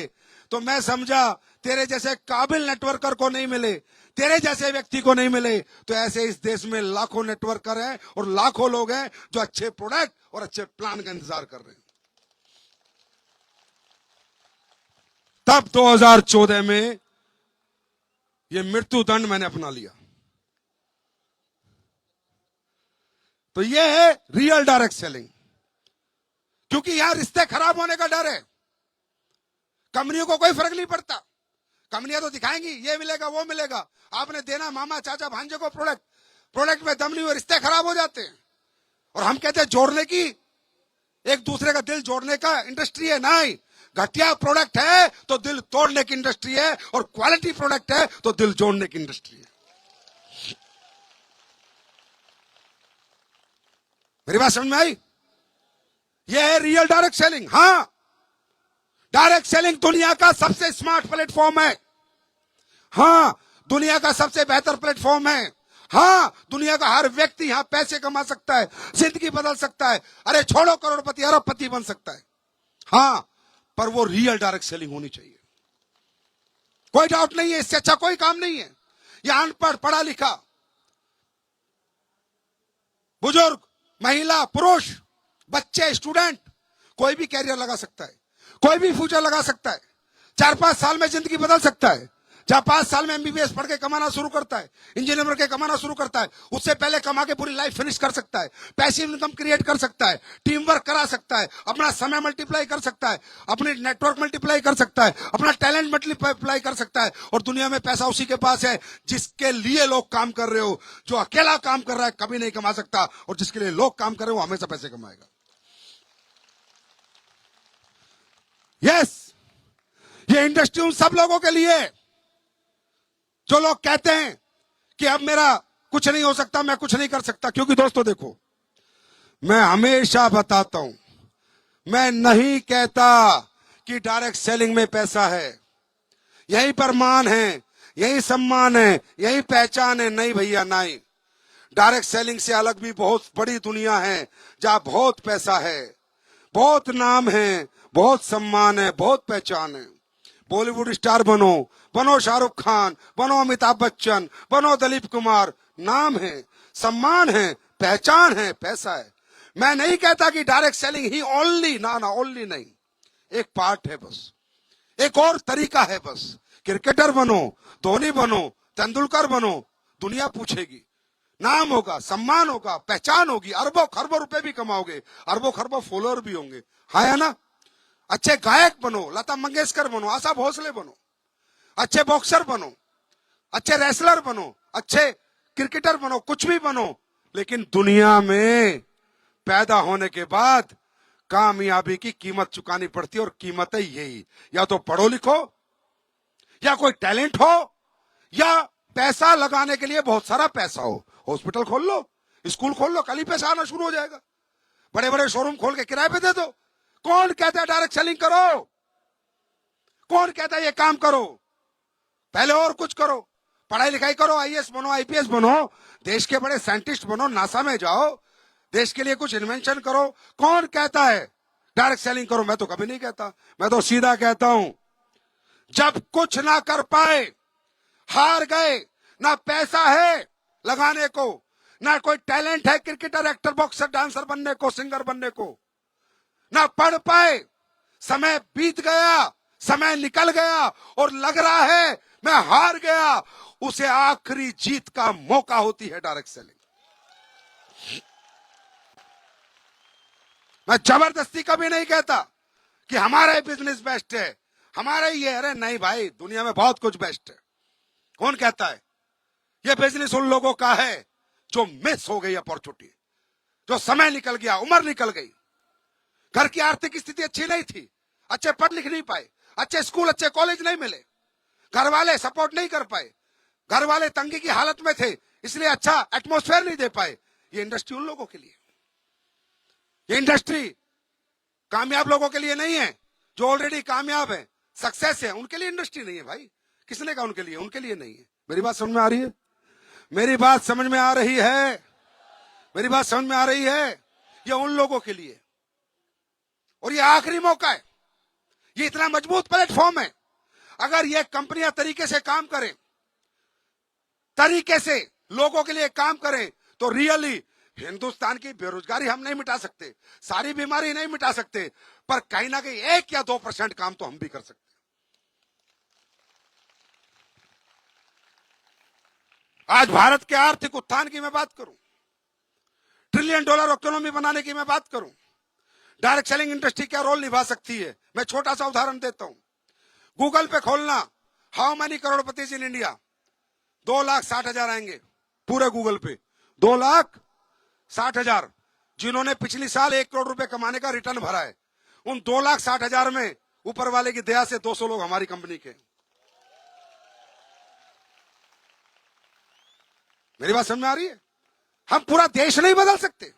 तो मैं समझा तेरे जैसे काबिल नेटवर्कर को नहीं मिले, तेरे जैसे व्यक्ति को नहीं मिले, तो ऐसे इस देश में लाखों नेटवर्कर हैं और लाखों लोग हैं जो अच्छे प्रोडक्ट और अच्छे प्लान का इंतजार कर रहे हैं। तब 2014 में ये मृत्यु दंड मैंने अपना लिया। तो ये है रियल डायरेक्ट सेलिंग, क्योंकि यहां रिश्ते खराब होने का डर है। कंपनियों को कोई फर्क नहीं पड़ता, कंपनियां तो दिखाएंगी ये मिलेगा वो मिलेगा, आपने देना मामा चाचा भांजे को प्रोडक्ट में दम नहीं हुए, रिश्ते खराब हो जाते हैं। और हम कहते हैं जोड़ने की, एक दूसरे का दिल जोड़ने का इंडस्ट्री है। नहीं, घटिया प्रोडक्ट है तो दिल तोड़ने की इंडस्ट्री है, और क्वालिटी प्रोडक्ट है तो दिल जोड़ने की इंडस्ट्री है। मेरी बात समझ में आई? ये है रियल डायरेक्ट सेलिंग। हां, डायरेक्ट सेलिंग दुनिया का सबसे स्मार्ट प्लेटफॉर्म है। हां, दुनिया का सबसे बेहतर प्लेटफॉर्म है। हां, दुनिया का हर व्यक्ति यहां पैसे कमा सकता है, जिंदगी बदल सकता है, अरे छोड़ो करोड़पति अरबपति बन सकता है। हां, पर वो रियल डायरेक्ट सेलिंग होनी चाहिए, कोई डाउट नहीं है, इससे अच्छा कोई काम नहीं है। यह अनपढ़ पढ़ा लिखा बुजुर्ग, महिला, पुरुष, बच्चे, स्टूडेंट, कोई भी कैरियर लगा सकता है, कोई भी फ्यूचर लगा सकता है। 4-5 साल में जिंदगी बदल सकता है। जहां 5 साल में एमबीबीएस पढ़ के कमाना शुरू करता है, इंजीनियर बन के कमाना शुरू करता है, उससे पहले कमा के पूरी लाइफ फिनिश कर सकता है, पैसिव इनकम क्रिएट कर सकता है, टीम वर्क करा सकता है, अपना समय मल्टीप्लाई कर सकता है, अपनी नेटवर्क मल्टीप्लाई कर सकता है, अपना टैलेंट मल्टीप्लाई कर सकता है। और दुनिया में पैसा उसी के पास है जिसके लिए लोग काम कर रहे हो। जो अकेला काम कर रहा है कभी नहीं कमा सकता, और जिसके लिए लोग काम कर रहे हो वो हमेशा पैसे कमाएगा। यस, ये इंडस्ट्री उन सब लोगों के लिए है जो लोग कहते हैं कि अब मेरा कुछ नहीं हो सकता, मैं कुछ नहीं कर सकता। क्योंकि दोस्तों देखो, मैं हमेशा बताता हूं, मैं नहीं कहता कि डायरेक्ट सेलिंग में पैसा है, यही पर मान है, यही सम्मान है, यही पहचान है। नहीं भैया, नहीं। डायरेक्ट सेलिंग से अलग भी बहुत बड़ी दुनिया है जहां बहुत पैसा है, बहुत नाम है, बहुत सम्मान है, बहुत पहचान है। बॉलीवुड स्टार बनो शाहरुख खान, बनो अमिताभ बच्चन, बनो दिलीप कुमार, नाम है, सम्मान है, पहचान है, पैसा है। मैं नहीं कहता कि डायरेक्ट सेलिंग ही ओनली, ना ओनली नहीं, एक पार्ट है बस, एक और तरीका है बस। क्रिकेटर बनो, धोनी बनो, तेंदुलकर बनो, दुनिया पूछेगी, नाम होगा, सम्मान होगा, पहचान होगी, अरबों खरबों रुपए भी कमाओगे, अरबों खरबों फॉलोअर भी होंगे। हाँ है ना? अच्छे गायक बनो, लता मंगेशकर बनो, आशा भोसले बनो, अच्छे बॉक्सर बनो, अच्छे रेसलर बनो, अच्छे क्रिकेटर बनो, कुछ भी बनो, लेकिन दुनिया में पैदा होने के बाद कामयाबी की कीमत चुकानी पड़ती है। और कीमत है यही, या तो पढ़ो लिखो, या कोई टैलेंट हो, या पैसा लगाने के लिए बहुत सारा पैसा हो। हॉस्पिटल खोल लो, स्कूल खोल लो, कल ही पैसा आना शुरू हो जाएगा। बड़े बड़े शोरूम खोल के किराए पे दे दो। कौन कहता है डायरेक्ट सेलिंग करो? कौन कहता है ये काम करो? पहले और कुछ करो, पढ़ाई लिखाई करो, आईएएस बनो, आईपीएस बनो, देश के बड़े साइंटिस्ट बनो, नासा में जाओ, देश के लिए कुछ इन्वेंशन करो। कौन कहता है डायरेक्ट सेलिंग करो? मैं तो कभी नहीं कहता। मैं तो सीधा कहता हूं, जब कुछ ना कर पाए, हार गए, ना पैसा है लगाने को, ना कोई टैलेंट है क्रिकेटर, एक्टर, बॉक्सर, डांसर बनने को, सिंगर बनने को, ना पढ़ पाए, समय बीत गया, समय निकल गया और लग रहा है मैं हार गया, उसे आखिरी जीत का मौका होती है डायरेक्ट सेलिंग। मैं जबरदस्ती कभी नहीं कहता कि हमारा ही बिजनेस बेस्ट है, हमारा ही है। अरे नहीं भाई, दुनिया में बहुत कुछ बेस्ट है। कौन कहता है? ये बिजनेस उन लोगों का है जो मिस हो गई अपॉर्चुनिटी, जो समय निकल गया, उम्र निकल गई, घर की आर्थिक स्थिति अच्छी नहीं थी, अच्छे पढ़ लिख नहीं पाए, अच्छे स्कूल, अच्छे कॉलेज नहीं मिले, घर वाले सपोर्ट नहीं कर पाए, घर वाले तंगी की हालत में थे, इसलिए अच्छा एटमॉस्फेयर नहीं दे पाए। ये इंडस्ट्री उन लोगों के लिए, ये इंडस्ट्री कामयाब लोगों के लिए नहीं है, जो ऑलरेडी कामयाब है, सक्सेस है, उनके लिए इंडस्ट्री नहीं है भाई। किसने कहा उनके लिए? उनके लिए नहीं है। मेरी बात समझ में आ रही है? मेरी बात समझ में आ रही है? मेरी बात समझ में आ रही है? ये उन लोगों के लिए, और ये आखिरी मौका है। ये इतना मजबूत प्लेटफॉर्म है। अगर ये कंपनियां तरीके से काम करें, तरीके से लोगों के लिए काम करें, तो रियली हिंदुस्तान की बेरोजगारी हम नहीं मिटा सकते, सारी बीमारी नहीं मिटा सकते, पर कहीं ना कहीं 1 या 2% काम तो हम भी कर सकते हैं। आज भारत के आर्थिक उत्थान की मैं बात करूं, $1 ट्रिलियन इकोनॉमी बनाने की मैं बात करूं, डायरेक्ट सेलिंग इंडस्ट्री क्या रोल निभा सकती है, मैं छोटा सा उदाहरण देता हूं। गूगल पे खोलना, how many Crorepati in India, 2,60,000 आएंगे पूरे गूगल पे, 2,60,000 जिन्होंने पिछली साल 1 करोड़ रुपए कमाने का रिटर्न भरा है। उन 2,60,000 में ऊपर वाले की दया से 200 लोग हमारी कंपनी के। मेरी बात समझ में आ रही है? हम पूरा देश नहीं बदल सकते,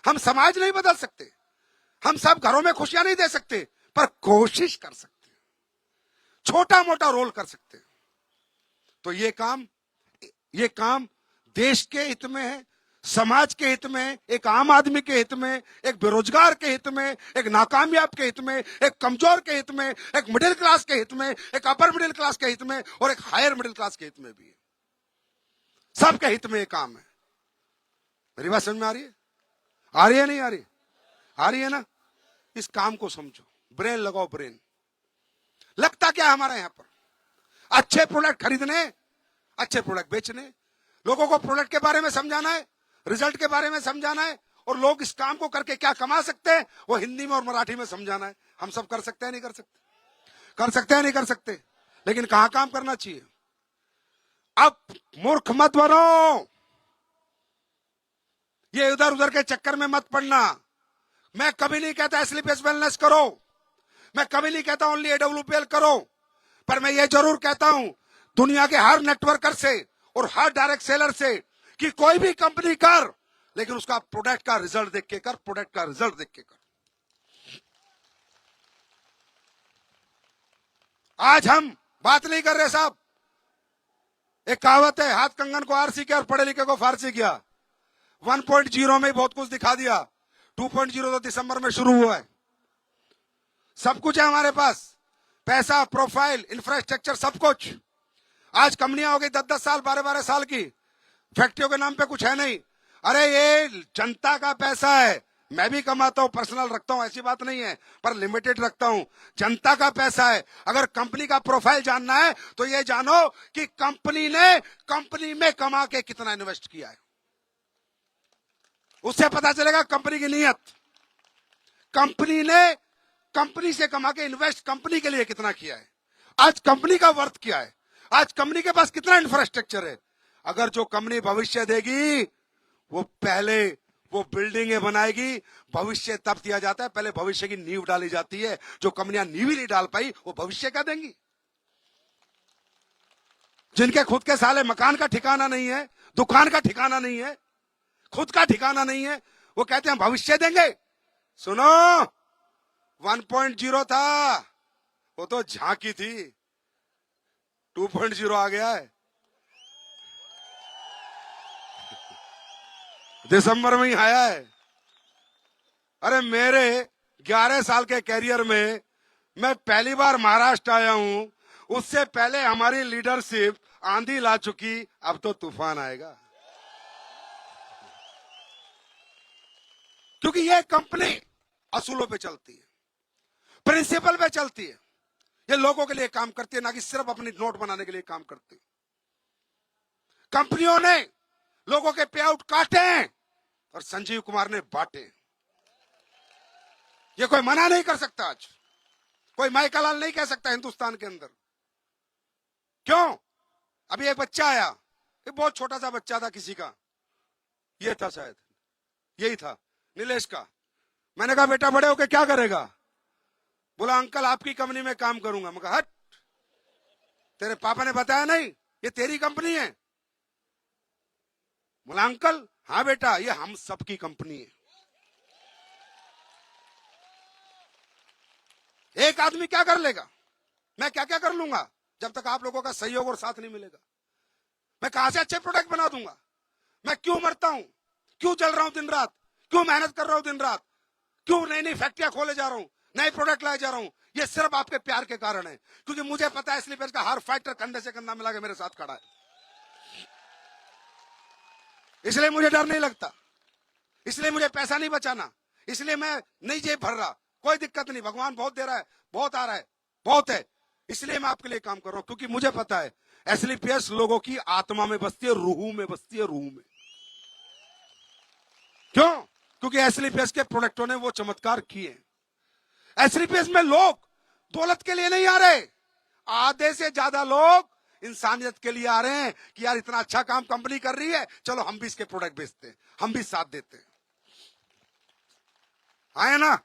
हम समाज नहीं बदल सकते, हम सब घरों में खुशियां नहीं दे सकते, पर कोशिश कर सकते हैं, छोटा मोटा रोल कर सकते हैं। तो ये काम देश के हित में है, समाज के हित में, एक आम आदमी के हित में, एक बेरोजगार के हित में, एक नाकामयाब के हित में, एक कमजोर के हित में, एक मिडिल क्लास के हित में, एक अपर मिडिल क्लास के हित में, और एक हायर मिडिल क्लास के हित में भी है। सबके हित में ये काम है। मेरी बात समझ में आ रही है? आ रही है नहीं आ रही? आ रही है ना? इस काम को समझो, ब्रेन लगाओ, ब्रेन। लगता क्या है हमारा यहां पर? अच्छे प्रोडक्ट खरीदने, अच्छे प्रोडक्ट बेचने, लोगों को प्रोडक्ट के बारे में समझाना है, रिजल्ट के बारे में समझाना है, और लोग इस काम को करके क्या कमा सकते हैं वो हिंदी में और मराठी में समझाना है। हम सब कर सकते हैं नहीं कर सकते? कर सकते हैं नहीं कर सकते? लेकिन कहां काम करना चाहिए? अब मूर्ख मत बनो, ये इधर उधर के चक्कर में मत पड़ना। मैं कभी नहीं कहता स्लीपलेस वेलनेस करो, मैं कभी नहीं कहता ओनली AWPL करो, पर मैं ये जरूर कहता हूं दुनिया के हर नेटवर्कर से और हर डायरेक्ट सेलर से कि कोई भी कंपनी कर, लेकिन उसका प्रोडक्ट का रिजल्ट देख के कर, प्रोडक्ट का रिजल्ट देख के कर। आज हम बात नहीं कर रहे साहब, एक कहावत है, हाथ कंगन को आरसी किया और पढ़े लिखे को फारसी किया। 1.0 में बहुत कुछ दिखा दिया, 2.0 तो दिसंबर में शुरू हुआ है। सब कुछ है हमारे पास, पैसा, प्रोफाइल, इंफ्रास्ट्रक्चर, सब कुछ। आज कंपनियां हो गई 10-10 साल, 12-12 साल की, फैक्ट्रियों के नाम पे कुछ है नहीं। अरे ये जनता का पैसा है, मैं भी कमाता हूं, पर्सनल रखता हूं, ऐसी बात नहीं है, पर लिमिटेड रखता हूं। जनता का पैसा है। अगर कंपनी का प्रोफाइल जानना है तो ये जानो कि कंपनी ने कंपनी में कमा के कितना इन्वेस्ट किया है, उससे पता चलेगा कंपनी की नीयत। कंपनी ने कंपनी से कमा के इन्वेस्ट कंपनी के लिए कितना किया है, आज कंपनी का वर्थ क्या है, आज कंपनी के पास कितना इंफ्रास्ट्रक्चर है। अगर जो कंपनी भविष्य देगी वो पहले वो बिल्डिंगें बनाएगी। भविष्य तब दिया जाता है, पहले भविष्य की नींव डाली जाती है। जो कंपनियां नींव ही नहीं डाल पाई वो भविष्य क्या देंगी? जिनके खुद के साले मकान का ठिकाना नहीं है, दुकान का ठिकाना नहीं है, खुद का ठिकाना नहीं है, वो कहते हैं भविष्य देंगे। सुनो, 1.0 था वो तो झांकी थी, 2.0 आ गया है। दिसंबर में ही आया है। अरे मेरे 11 साल के कैरियर में मैं पहली बार महाराष्ट्र आया हूं, उससे पहले हमारी लीडरशिप आंधी ला चुकी, अब तो तूफान आएगा। क्योंकि ये कंपनी असूलों पे चलती है, प्रिंसिपल पे चलती है, ये लोगों के लिए काम करती है, ना कि सिर्फ अपनी नोट बनाने के लिए काम करती है। कंपनियों ने लोगों के पे आउट काटे हैं और संजीव कुमार ने बांटे। ये कोई मना नहीं कर सकता, आज कोई माइका लाल नहीं कह सकता हिंदुस्तान के अंदर। क्यों? अभी एक बच्चा आया, एक बहुत छोटा सा बच्चा था किसी का, ये था शायद, यही था नीलेश का। मैंने कहा बेटा बड़े होके क्या करेगा? बोला अंकल आपकी कंपनी में काम करूंगा। मैं कहा हट, तेरे पापा ने बताया नहीं ये तेरी कंपनी है? बोला अंकल हाँ बेटा ये हम सबकी कंपनी है। एक आदमी क्या कर लेगा? मैं क्या क्या कर लूंगा जब तक आप लोगों का सहयोग और साथ नहीं मिलेगा? मैं कहां से अच्छे प्रोडक्ट बना दूंगा? मैं क्यों मरता हूं? क्यों चल रहा हूं दिन रात, क्यों मेहनत कर रहा हूं दिन रात, क्यों नई नई फैक्ट्रियां खोले जा रहा हूं, नए प्रोडक्ट लाए जा रहा हूं, ये सिर्फ आपके प्यार के कारण है। क्योंकि मुझे पता है स्लीपर्स का हर फाइटर कंधे से कंधा मिला के मेरे साथ खड़ा है, इसलिए मुझे डर नहीं लगता, इसलिए मुझे पैसा नहीं बचाना, इसलिए मैं नहीं जेब भर रहा, कोई दिक्कत नहीं, भगवान बहुत दे रहा है, बहुत आ रहा है, बहुत है, इसलिए मैं आपके लिए काम कर रहा हूं। क्योंकि मुझे पता है एसलीपीएस लोगों की आत्मा में बसती है, रूह में बसती है, रूह में। क्यों? क्योंकि एसलीपीएस के प्रोडक्टों ने वो चमत्कार किए। एसलीपीएस में लोग दौलत के लिए नहीं आ रहे, आधे से ज्यादा लोग इंसानियत के लिए आ रहे हैं कि यार इतना अच्छा काम कंपनी कर रही है, चलो हम भी इसके प्रोडक्ट बेचते हैं, हम भी साथ देते हैं। आए ना?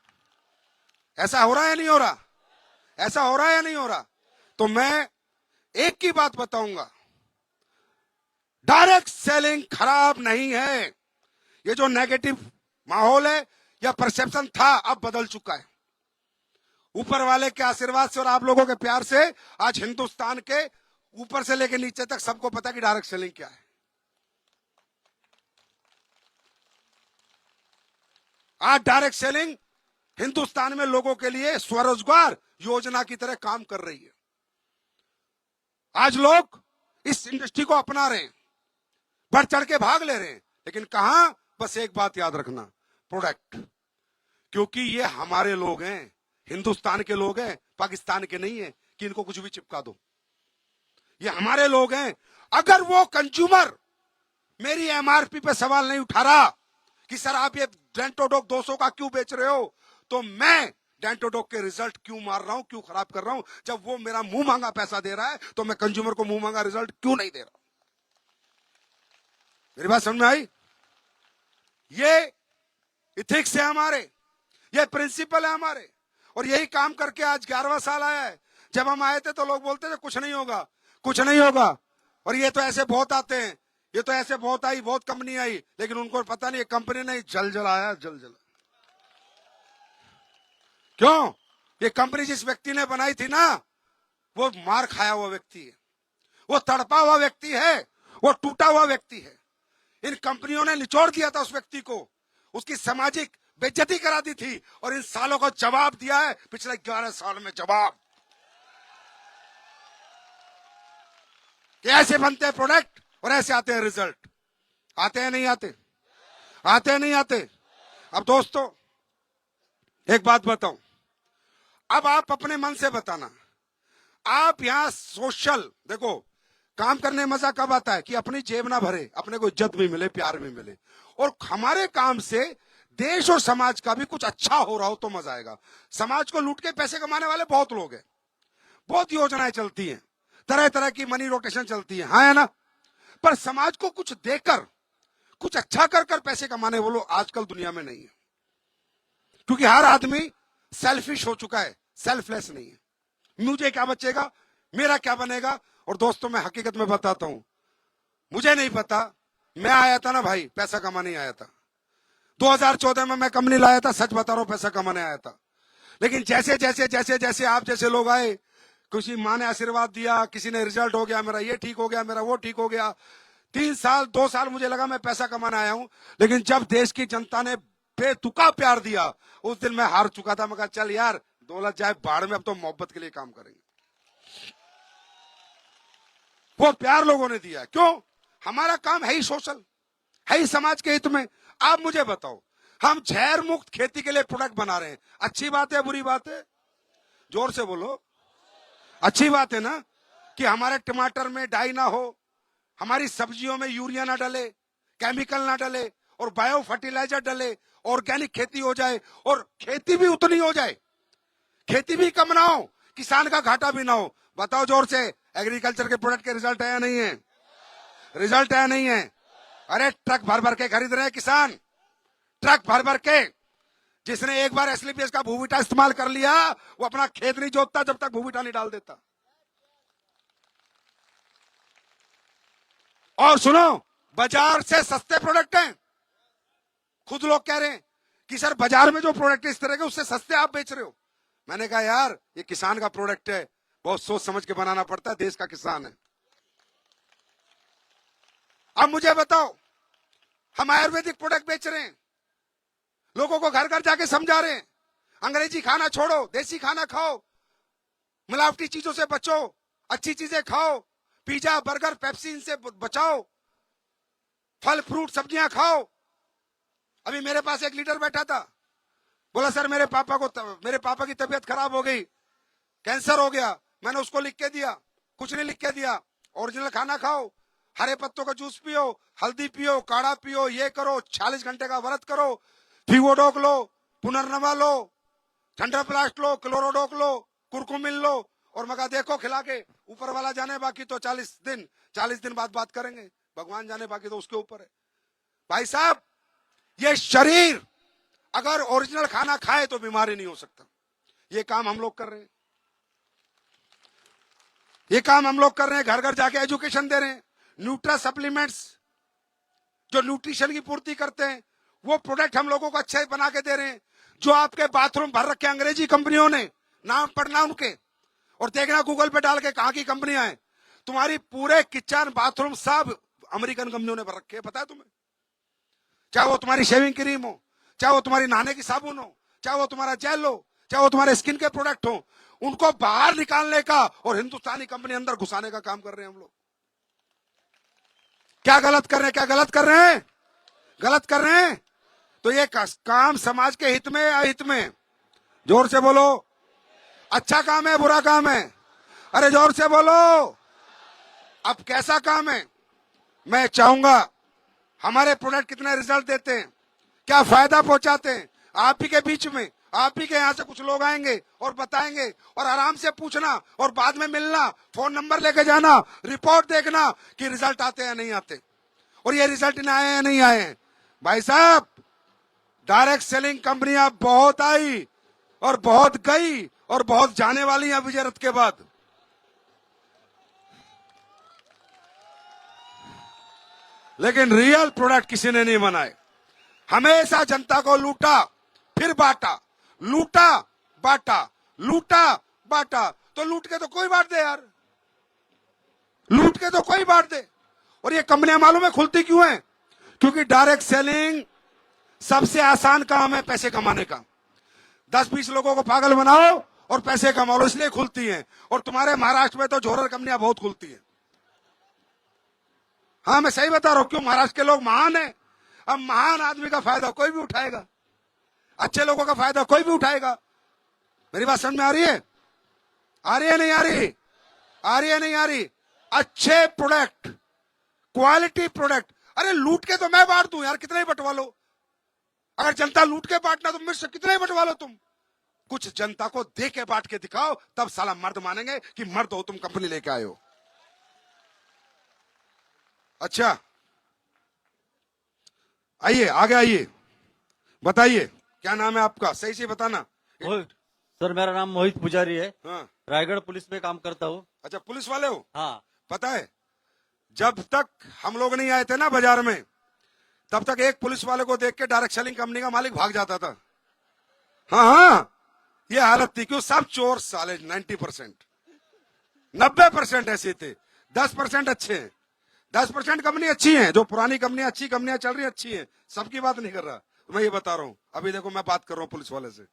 ऐसा हो रहा है या नहीं हो रहा? ऐसा हो रहा है या नहीं हो रहा? तो मैं एक ही बात बताऊंगा, डायरेक्ट सेलिंग खराब नहीं है। ये जो नेगेटिव माहौल है या परसेप्शन था, अब बदल चुका है। ऊपर वाले के आशीर्वाद से और आप लोगों के प्यार से आज हिंदुस्तान के ऊपर से लेकर नीचे तक सबको पता है कि डायरेक्ट सेलिंग क्या है। आज डायरेक्ट सेलिंग हिंदुस्तान में लोगों के लिए स्वरोजगार योजना की तरह काम कर रही है। आज लोग इस इंडस्ट्री को अपना रहे हैं, बढ़ चढ़ के भाग ले रहे हैं, लेकिन कहां? बस एक बात याद रखना, प्रोडक्ट। क्योंकि ये हमारे लोग हैं, हिंदुस्तान के लोग हैं, पाकिस्तान के नहीं है कि इनको कुछ भी चिपका दो। ये हमारे लोग हैं। अगर वो कंज्यूमर मेरी एमआरपी पे सवाल नहीं उठा रहा कि सर आप ये डेंटोडोक 200 का क्यों बेच रहे हो, तो मैं डेंटोडोक के रिजल्ट क्यों मार रहा हूं, क्यों खराब कर रहा हूं? जब वो मेरा मुंह मांगा पैसा दे रहा है तो मैं कंज्यूमर को मुंह मांगा रिजल्ट क्यों नहीं दे रहा? मेरी बात समझ में आई? ये इथिक्स है हमारे, ये प्रिंसिपल है हमारे, और यही काम करके आज 11वां साल आया है। जब हम आए थे तो लोग बोलते थे कुछ नहीं होगा, कुछ नहीं होगा, और ये तो ऐसे बहुत आते हैं, ये तो ऐसे बहुत आई, बहुत कंपनी आई, लेकिन उनको पता नहीं कंपनी नहीं, जल जल आया, जल जल। क्यों? ये कंपनी जिस व्यक्ति ने बनाई थी ना, वो मार खाया हुआ व्यक्ति है, वो तड़पा हुआ व्यक्ति है, वो टूटा हुआ व्यक्ति है। इन कंपनियों ने निचोड़ दिया था उस व्यक्ति को, उसकी सामाजिक बेइज्जती करा दी थी, और इन सालों को जवाब दिया है, पिछले 11 साल में जवाब। कि ऐसे बनते हैं प्रोडक्ट और ऐसे आते हैं रिजल्ट। आते हैं नहीं आते? आते हैं नहीं आते? अब दोस्तों एक बात बताऊं, अब आप अपने मन से बताना, आप यहां सोशल देखो, काम करने में मजा कब आता है कि अपनी जेब ना भरे, अपने को इज्जत भी मिले, प्यार भी मिले, और हमारे काम से देश और समाज का भी कुछ अच्छा हो रहा हो तो मजा आएगा। समाज को लूट के पैसे कमाने वाले बहुत लोग हैं, बहुत योजनाएं चलती हैं, तरह तरह की मनी रोटेशन चलती है, हाँ है ना? पर समाज को कुछ देकर, कुछ अच्छा कर कर पैसे कमाने वो लोग आजकल दुनिया में नहीं है। क्योंकि हर आदमी सेल्फिश हो चुका है, सेल्फलेस नहीं है। मुझे क्या बचेगा, मेरा क्या बनेगा? और दोस्तों मैं हकीकत में बताता हूं, मुझे नहीं पता, मैं आया था ना भाई, पैसा कमाने ही आया था। 2014 में मैं कंपनी लाया था, सच बता रहा हूं, पैसा कमाने आया था। लेकिन जैसे जैसे जैसे जैसे आप जैसे लोग आए, किसी माँ ने आशीर्वाद दिया, किसी ने रिजल्ट हो गया, मेरा ये ठीक हो गया, मेरा वो ठीक हो गया। 3 साल 2 साल मुझे लगा मैं पैसा कमाने आया हूं, लेकिन जब देश की जनता ने बेतुका प्यार दिया, उस दिन मैं हार चुका था। मैं कहा चल यार, दौलत जाए बाढ़ में, अब तो मोहब्बत के लिए काम करेंगे। वो प्यार लोगों ने दिया। क्यों? हमारा काम है ही सोशल, है ही समाज के हित में। आप मुझे बताओ, हम जहर मुक्त खेती के लिए प्रोडक्ट बना रहे हैं, अच्छी बात है बुरी बात है? जोर से बोलो, अच्छी बात है ना? कि हमारे टमाटर में डाई ना हो, हमारी सब्जियों में यूरिया ना डले, केमिकल ना डले, और बायो फर्टिलाइजर डले, ऑर्गेनिक खेती हो जाए, और खेती भी उतनी हो जाए, खेती भी कम ना हो, किसान का घाटा भी ना हो। बताओ जोर से, एग्रीकल्चर के प्रोडक्ट के रिजल्ट है या नहीं है? रिजल्ट है या नहीं है? अरे ट्रक भर भर के खरीद रहे हैं किसान, ट्रक भर भर के। जिसने एक बार एसलीपीएस का भूविटा इस्तेमाल कर लिया, वो अपना खेत नहीं जोतता जब तक भूविटा नहीं डाल देता। और सुनो, बाजार से सस्ते प्रोडक्ट हैं। खुद लोग कह रहे हैं कि सर बाजार में जो प्रोडक्ट इस तरह के उससे सस्ते आप बेच रहे हो। मैंने कहा यार, ये किसान का प्रोडक्ट है, बहुत सोच समझ के बनाना पड़ता है, देश का किसान है। अब मुझे बताओ, हम आयुर्वेदिक प्रोडक्ट बेच रहे हैं, लोगों को घर घर जाके समझा रहे हैं, अंग्रेजी खाना छोड़ो, देसी खाना खाओ, मिलावटी चीजों से बचो, अच्छी चीजें खाओ, पिज्जा बर्गर पेप्सी इनसे बचाओ, फल फ्रूट सब्जियां खाओ। अभी मेरे पास एक लीडर बैठा था, बोला सर मेरे पापा की तबीयत खराब हो गई, कैंसर हो गया। मैंने उसको लिख के दिया, कुछ नहीं लिख के दिया, ओरिजिनल खाना खाओ, हरे पत्तों का जूस पियो, हल्दी पियो, काढ़ा पियो, ये करो, 40 घंटे का व्रत करो, फीवोडोक लो, पुनर्नवा लो, ठंडाप्लास्ट लो, क्लोरोडोक लो, कुरकुमिन लो, और मगा देखो खिला के, ऊपर वाला जाने बाकी तो 40 दिन बाद बात करेंगे, भगवान जाने बाकी तो उसके ऊपर है। भाई साहब, ये शरीर अगर ओरिजिनल खाना खाए तो बीमारी नहीं हो सकता। ये काम हम लोग कर रहे हैं, घर घर जाके एजुकेशन दे रहे हैं। न्यूट्रा सप्लीमेंट्स जो न्यूट्रिशन की पूर्ति करते हैं, वो प्रोडक्ट हम लोगों को अच्छे बना के दे रहे हैं। जो आपके बाथरूम भर रखे अंग्रेजी कंपनियों ने, नाम पढ़ना उनके और देखना गूगल पे डाल के कहां की कंपनियां हैं। तुम्हारी पूरे किचन बाथरूम सब अमेरिकन कंपनियों ने भर रखे हैं, पता है तुम्हें? चाहे वो तुम्हारी शेविंग क्रीम हो, चाहे वो तुम्हारी नहाने की साबुन हो, चाहे वो तुम्हारा जेल हो, चाहे वो तुम्हारे स्किन के प्रोडक्ट हो, उनको बाहर निकालने का और हिंदुस्तानी कंपनी अंदर घुसाने का काम कर रहे हैं हम लोग। क्या गलत कर रहे हैं? तो ये काम समाज के हित में या अहित में? जोर से बोलो। अच्छा काम है, बुरा काम है? अरे जोर से बोलो। अब कैसा काम है? मैं चाहूंगा हमारे प्रोडक्ट कितने रिजल्ट देते हैं, क्या फायदा पहुंचाते हैं, आप ही के बीच में, आप ही के यहां से कुछ लोग आएंगे और बताएंगे, और आराम से पूछना और बाद में मिलना, फोन नंबर लेके जाना, रिपोर्ट देखना कि रिजल्ट आते हैं नहीं आते, और ये रिजल्ट नहीं आए हैं नहीं आए हैं। भाई साहब, डायरेक्ट सेलिंग कंपनियां बहुत आई और बहुत गई और बहुत जाने वाली हैं विजय रथ के बाद। लेकिन रियल प्रोडक्ट किसी ने नहीं बनाए। हमेशा जनता को लूटा फिर बांटा, लूटा बांटा, लूटा बांटा। तो लूट के तो कोई बांट दे यार, लूट के तो कोई बांट दे। और ये कंपनियां मालूम है खुलती क्यों है? क्योंकि डायरेक्ट सेलिंग सबसे आसान काम है पैसे कमाने का। 10-20 लोगों को पागल बनाओ और पैसे कमाओ, इसलिए खुलती हैं। और तुम्हारे महाराष्ट्र में तो झोरर कंपनियां बहुत खुलती हैं। हाँ, मैं सही बता रहा हूं। क्यों? महाराष्ट्र के लोग महान हैं। अब महान आदमी का फायदा कोई भी उठाएगा, अच्छे लोगों का फायदा कोई भी उठाएगा। मेरी बात समझ में आ रही है? आ रही है नहीं आ रही? आ रही है नहीं आ रही? अच्छे प्रोडक्ट, क्वालिटी प्रोडक्ट। अरे लूट के तो मैं बांट दूं यार, कितने ही बंटवा लो। अगर जनता लूट के बांटना तो मेरे से कितने ही बंटवा लो तुम। कुछ जनता को दे के बांट के दिखाओ, तब साला मर्द मानेंगे कि मर्द हो तुम, कंपनी लेके आए हो। अच्छा, आइए आगे आइए, बताइए क्या नाम है आपका? सही से बताना। मोहित सर, मेरा नाम मोहित पुजारी है। हाँ, रायगढ़ पुलिस में काम करता हूँ। अच्छा, पुलिस वाले हो? हाँ। पता है, जब तक हम लोग नहीं आए थे ना बाजार में, तब तक एक पुलिस वाले को देख के डायरेक्ट सेलिंग कंपनी का मालिक भाग जाता था। हाँ, ये हालत थी। क्यों? सब चोर साले, 90%, 90% ऐसे थे, 10% अच्छे हैं। 10% कंपनी अच्छी है, जो पुरानी कंपनी अच्छी कंपनियां चल रही अच्छी है, सबकी बात नहीं कर रहा मैं, ये बता रहा हूं। अभी देखो मैं बात कर रहा हूं पुलिस वाले से।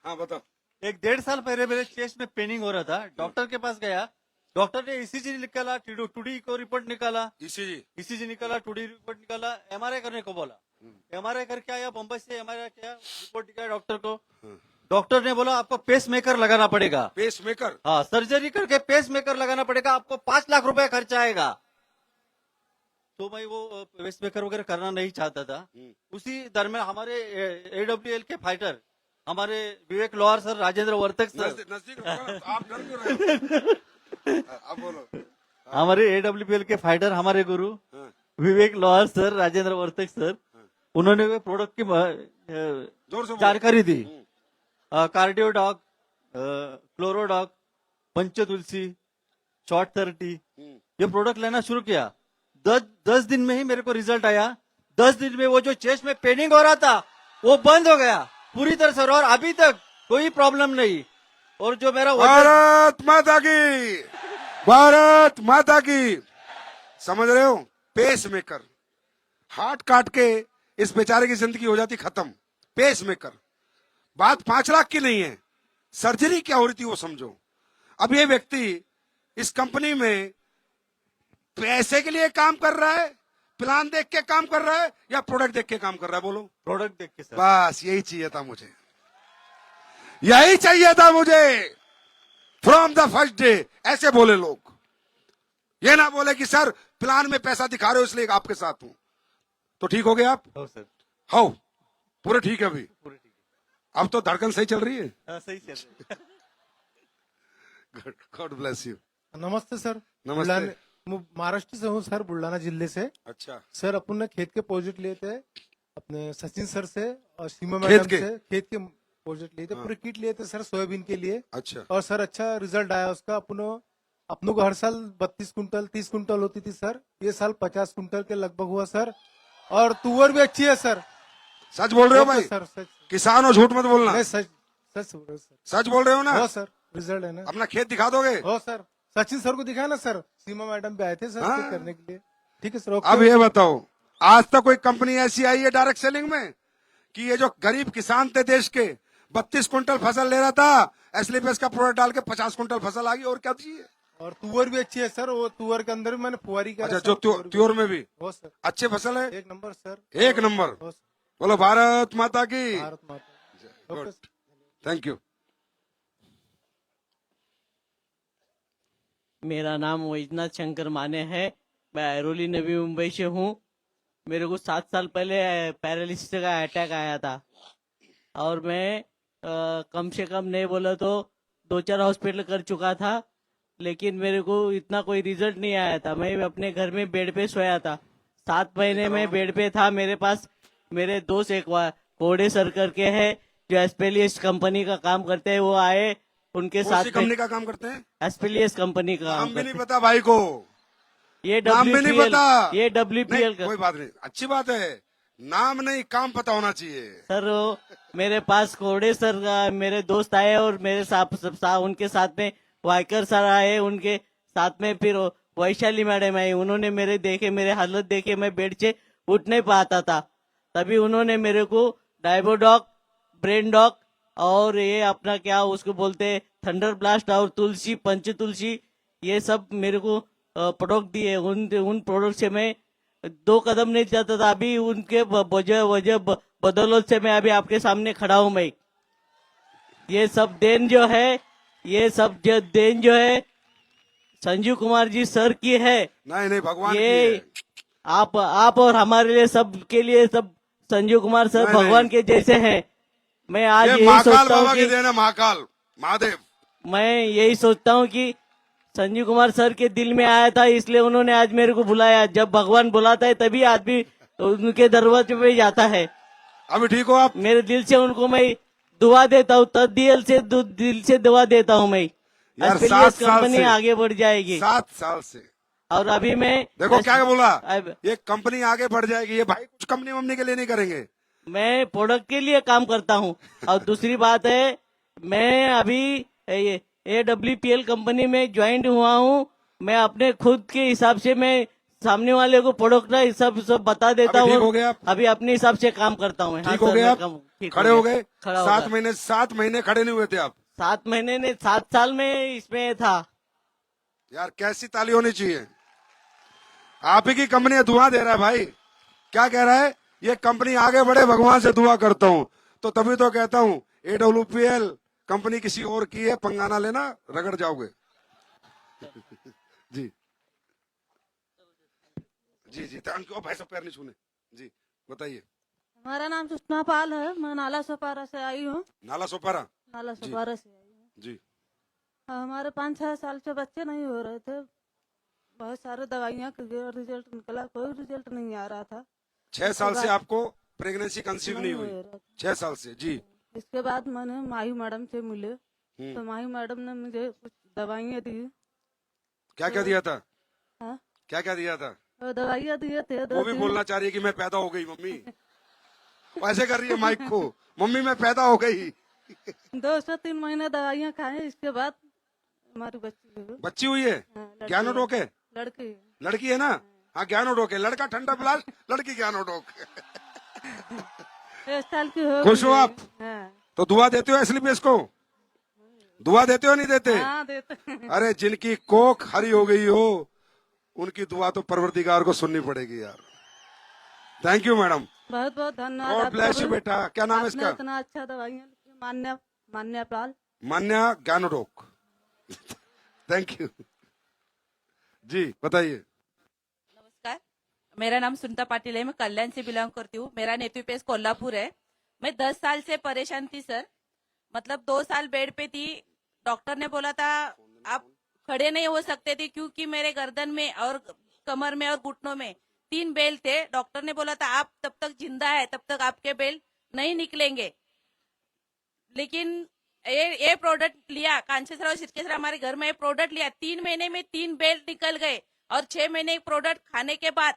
हाँ बताओ। 1-1.5 साल पहले मेरे चेस्ट में पेनिंग हो रहा था। डॉक्टर के पास गया, डॉक्टर ने ईसीजी निकाला, टूडी को रिपोर्ट निकाला, ईसीजी निकाला, टूडी रिपोर्ट निकाला, एमआरआई करने को बोला। एमआरआई करके आया बंबई से, एमआरआई किया, रिपोर्ट दिखाया डॉक्टर को। डॉक्टर ने बोला आपको पेस मेकर लगाना पड़ेगा। Pacemaker? हाँ, सर्जरी करके पेस मेकर लगाना पड़ेगा, आपको 5 लाख रुपए खर्चा आएगा। तो मैं वो पेस मेकर वगैरह करना नहीं चाहता था। उसी दरमियान हमारे AWL के फाइटर, हमारे विवेक लोहार सर, राजेंद्र वर्तक सर, नजदीक आप डर क्यों रहे हो? अब बोलो। हमारे AWL के फाइटर, हमारे गुरु विवेक लोहार सर, राजेंद्र वर्तक सर, उन्होंने वे प्रोडक्ट की जानकारी दी। कार्डियोडॉक, क्लोरोडॉक, पंचतुलसी, शॉर्ट 30, ये प्रोडक्ट लेना शुरू किया। 10 दिन में ही मेरे को रिजल्ट आया। 10 दिन में वो जो चेस्ट में पेनिंग हो रहा था वो बंद हो गया पूरी तरह से, और अभी तक कोई प्रॉब्लम नहीं। और जो मेरा भारत माता की, भारत माता की। समझ रहे हो? पेस मेकर हार्ट काट के इस बेचारे की जिंदगी हो जाती खत्म। Pacemaker. बात 5 लाख की नहीं है, सर्जरी क्या हो रही थी वो समझो। अब ये व्यक्ति इस कंपनी में पैसे के लिए काम कर रहा है, प्लान देख के काम कर रहा है, या प्रोडक्ट देख के काम कर रहा है? बोलो। प्रोडक्ट देख के सर। बस यही चाहिए था मुझे, यही चाहिए था मुझे। फ्रॉम द फर्स्ट डे ऐसे बोले लोग, ये ना बोले कि सर प्लान में पैसा दिखा रहे हो इसलिए आपके साथ हूं। तो ठीक हो गए आप? हो सर, हो पूरे ठीक है अभी? पूरे ठीक अब तो धड़कन सही चल रही है। है। हाँ, सही चल रहा है। God bless you. नमस्ते सर। नमस्ते। बुलढाणे- महाराष्ट्र से हूँ सर, बुल्ढाना जिले से। अच्छा, सर अपन ने खेत के प्रोजेक्ट लिए थे अपने सचिन सर से और सीमा खेत मैडम के? से। खेत के प्रोजेक्ट लिए थे, पूरे किट लिए थे सर सोयाबीन के लिए। अच्छा, और सर अच्छा रिजल्ट आया उसका। अपनों को हर साल 32 कुंटल 30 कुंटल होती थी सर, ये साल 50 कुंटल के लगभग हुआ सर। और तुअर भी अच्छी है सर। सच बोल रहे हो भाई? सर सच। किसान हो, झूठ मत बोलना। नहीं सच सच बोल रहे हो सर। सच बोल रहे हो ना? हो सर, रिजल्ट है ना। अपना खेत दिखा दोगे? हो सर, सचिन सर को दिखाया ना सर, सीमा मैडम भी आए थे सर हाँ। चेक करने के लिए। ठीक है सर, ओके। अब ये बताओ, आज तक कोई कंपनी ऐसी आई है डायरेक्ट सेलिंग में कि ये जो गरीब किसान थे देश के, 32 कुंटल फसल ले रहा था, एसलीपीएस का प्रोडक्ट डाल के 50 कुंटल फसल आ गई, और क्या चाहिए? और तुअर भी अच्छी है सर, वो तुअर के अंदर भी मैंने फुहारी का। अच्छा, जो त्योर में भी हो सर, अच्छे फसल है, एक नंबर सर। एक नंबर। हो सर, बोलो भारत माता की। भारत माता। Okay sir. Thank you. मेरा नाम वैजनाथ शंकर माने है। मैं ऐरोली नवी मुंबई से हूँ। मेरे को 7 साल पहले पैरालिसिस का अटैक आया था और मैं कम से कम नहीं बोला तो 2-4 हॉस्पिटल कर चुका था, लेकिन मेरे को इतना कोई रिजल्ट नहीं आया था। मैं अपने घर में बेड पे सोया था, 7 महीने में बेड पे था। मेरे पास मेरे दोस्त एक कोडे सर करके है जो एस्पेलियस कंपनी का काम करते हैं, वो आए, उनके कौन सी साथ कंपनी का काम करते हैं? एस्पेलियस कंपनी का नाम काम भी करते नहीं हैं। पता भाई को? ये नाम भी नहीं WPL पता? ये नहीं, WPL का कोई बात नहीं, अच्छी बात है। नाम नहीं, काम पता होना चाहिए। सर। वो मेरे पास कोडे सर का मेरे दोस्त आए और मेरे उनके साथ में वाइकर सर आए, उनके साथ में फिर वैशाली मैडम आई। उन्होंने मेरे हालत देखे, मैं बेड से उठ नहीं पाता था। तभी उन्होंने मेरे को डायबोडॉक, ब्रेन डॉक और ये अपना क्या उसको बोलते हैं थंडर ब्लास्ट और तुलसी, पंच तुलसी, ये सब मेरे को प्रोडक्ट दिए। उन प्रोडक्ट से मैं 2 कदम नहीं जाता था। अभी उनके वजह बदौलत से मैं अभी आपके सामने खड़ा हूं। मैं ये सब देन जो है संजीव कुमार जी सर की है। नहीं, भगवान की ये है। आप और हमारे लिए, सब के लिए, सब संजीव कुमार सर नहीं, भगवान के जैसे हैं। मैं आज ये यही महाकाल सोचता बाबा हूँ की कि देन है, महाकाल महादेव। मैं यही सोचता हूँ कि संजीव कुमार सर के दिल में आया था, इसलिए उन्होंने आज मेरे को बुलाया। जब भगवान बुलाता है तभी आदमी उनके दरवाजे पे जाता है। अभी ठीक हो आप? मेरे दिल से उनको मैं दुआ देता हूँ, दिल से दुआ देता हूँ मैं। यार, एस्पेलियस 7 साल कंपनी से आगे बढ़ जाएगी। 7 साल से और अभी मैं देखो क्या बोला, अब ये कंपनी आगे बढ़ जाएगी। ये भाई कुछ कंपनी वमनी के लिए नहीं करेंगे। मैं प्रोडक्ट के लिए काम करता हूँ। और दूसरी बात है, मैं अभी AWPL कंपनी में ज्वाइन हुआ हूँ। मैं अपने खुद के हिसाब से मैं सामने वाले को प्रोडक्ट ना सब बता देता अभी ठीक हो हूँ। गए आप? अभी अपने हिसाब से काम करता हूँ। हाँ ठीक हो सर, गए मैं आप? ठीक खड़े हो गए? खड़ा हो 7 गया। महीने 7 महीने खड़े नहीं हुए थे आप? 7 महीने ने 7 साल में इसमें था। यार कैसी ताली होनी चाहिए। आप ही की कंपनी दुआ दे रहा है भाई। क्या कह रहा है? ये कंपनी आगे बढ़े, भगवान से दुआ करता हूँ। तो तभी तो कहता हूँ AWPL कंपनी किसी और की है, पंगा ना लेना, रगड़ जाओगे। जी जी जी, थैंक यू भाई, सब पैर नहीं छूने। जी बताइए। हमारा नाम सुषमा पाल है। मैं नाला सोपारा से आई हूँ। नाला सोपारा? नाला सोपारा से आई हूँ। जी। हमारे 5-6 साल से बच्चे नहीं हो रहे थे। बहुत सारे दवाइयाँ के रिजल्ट निकला, कोई रिजल्ट नहीं आ रहा था। 6 साल से आपको प्रेगनेंसी कंसीव नहीं हो हुई? रहा था। 6 साल से। जी। इसके बाद मैंने माही मैडम से मिले, तो माही मैडम ने मुझे कुछ दवाइयाँ दी। क्या क्या दिया था? हाँ, क्या क्या दिया था? तो दवाइयाँ दिए थे। वो भी बोलना चाह रही है कि मैं पैदा हो गई मम्मी। ऐसे कर रही है माइक को, मम्मी मैं पैदा हो गई। 2 से 3 महीने दवाइयाँ खाए। इसके बाद हमारी बच्ची हुई। बच्ची हुई है? हाँ, लड़की क्या नो रोक है? लड़की। लड़की है ना? हाँ ज्ञानोडोक है, लड़का ठंडा प्लास, लड़की ज्ञानोडोक। 1 साल की हो खुश हो गई है। आप? हाँ, तो दुआ देते हो एसलीपीएस को? दुआ देते हो नहीं देते? हाँ देते। अरे जिनकी कोख हरी हो गई हो उनकी दुआ तो परवरदिगार को सुननी पड़ेगी यार। थैंक यू मैडम, बहुत बहुत धन्यवाद। गॉड आपका ब्लेस यू भी। बेटा। क्या नाम है आपने इसका? इतना अच्छा दवाइयाँ लिखी। मान्या पाल। मान्या ज्ञानोडोक। थैंक यू जी, बताइए। नमस्कार, मेरा नाम सुनीता पाटिल है। मैं कल्याण से बिलोंग करती हूँ। मेरा नेटिव प्लेस कोल्हापुर है। मैं 10 साल से परेशान थी सर। मतलब 2 साल बेड पे थी। डॉक्टर ने बोला था आप खड़े नहीं हो सकते थे क्योंकि मेरे गर्दन में और कमर में और घुटनों में 3 बेल थे। डॉक्टर ने बोला था आप तब तक जिंदा है तब तक आपके बेल नहीं निकलेंगे। लेकिन ये प्रोडक्ट लिया, कांचेसराव सिरकेसरा हमारे घर में ये प्रोडक्ट लिया, 3 महीने में 3 बेल्ट निकल गए। और 6 महीने प्रोडक्ट खाने के बाद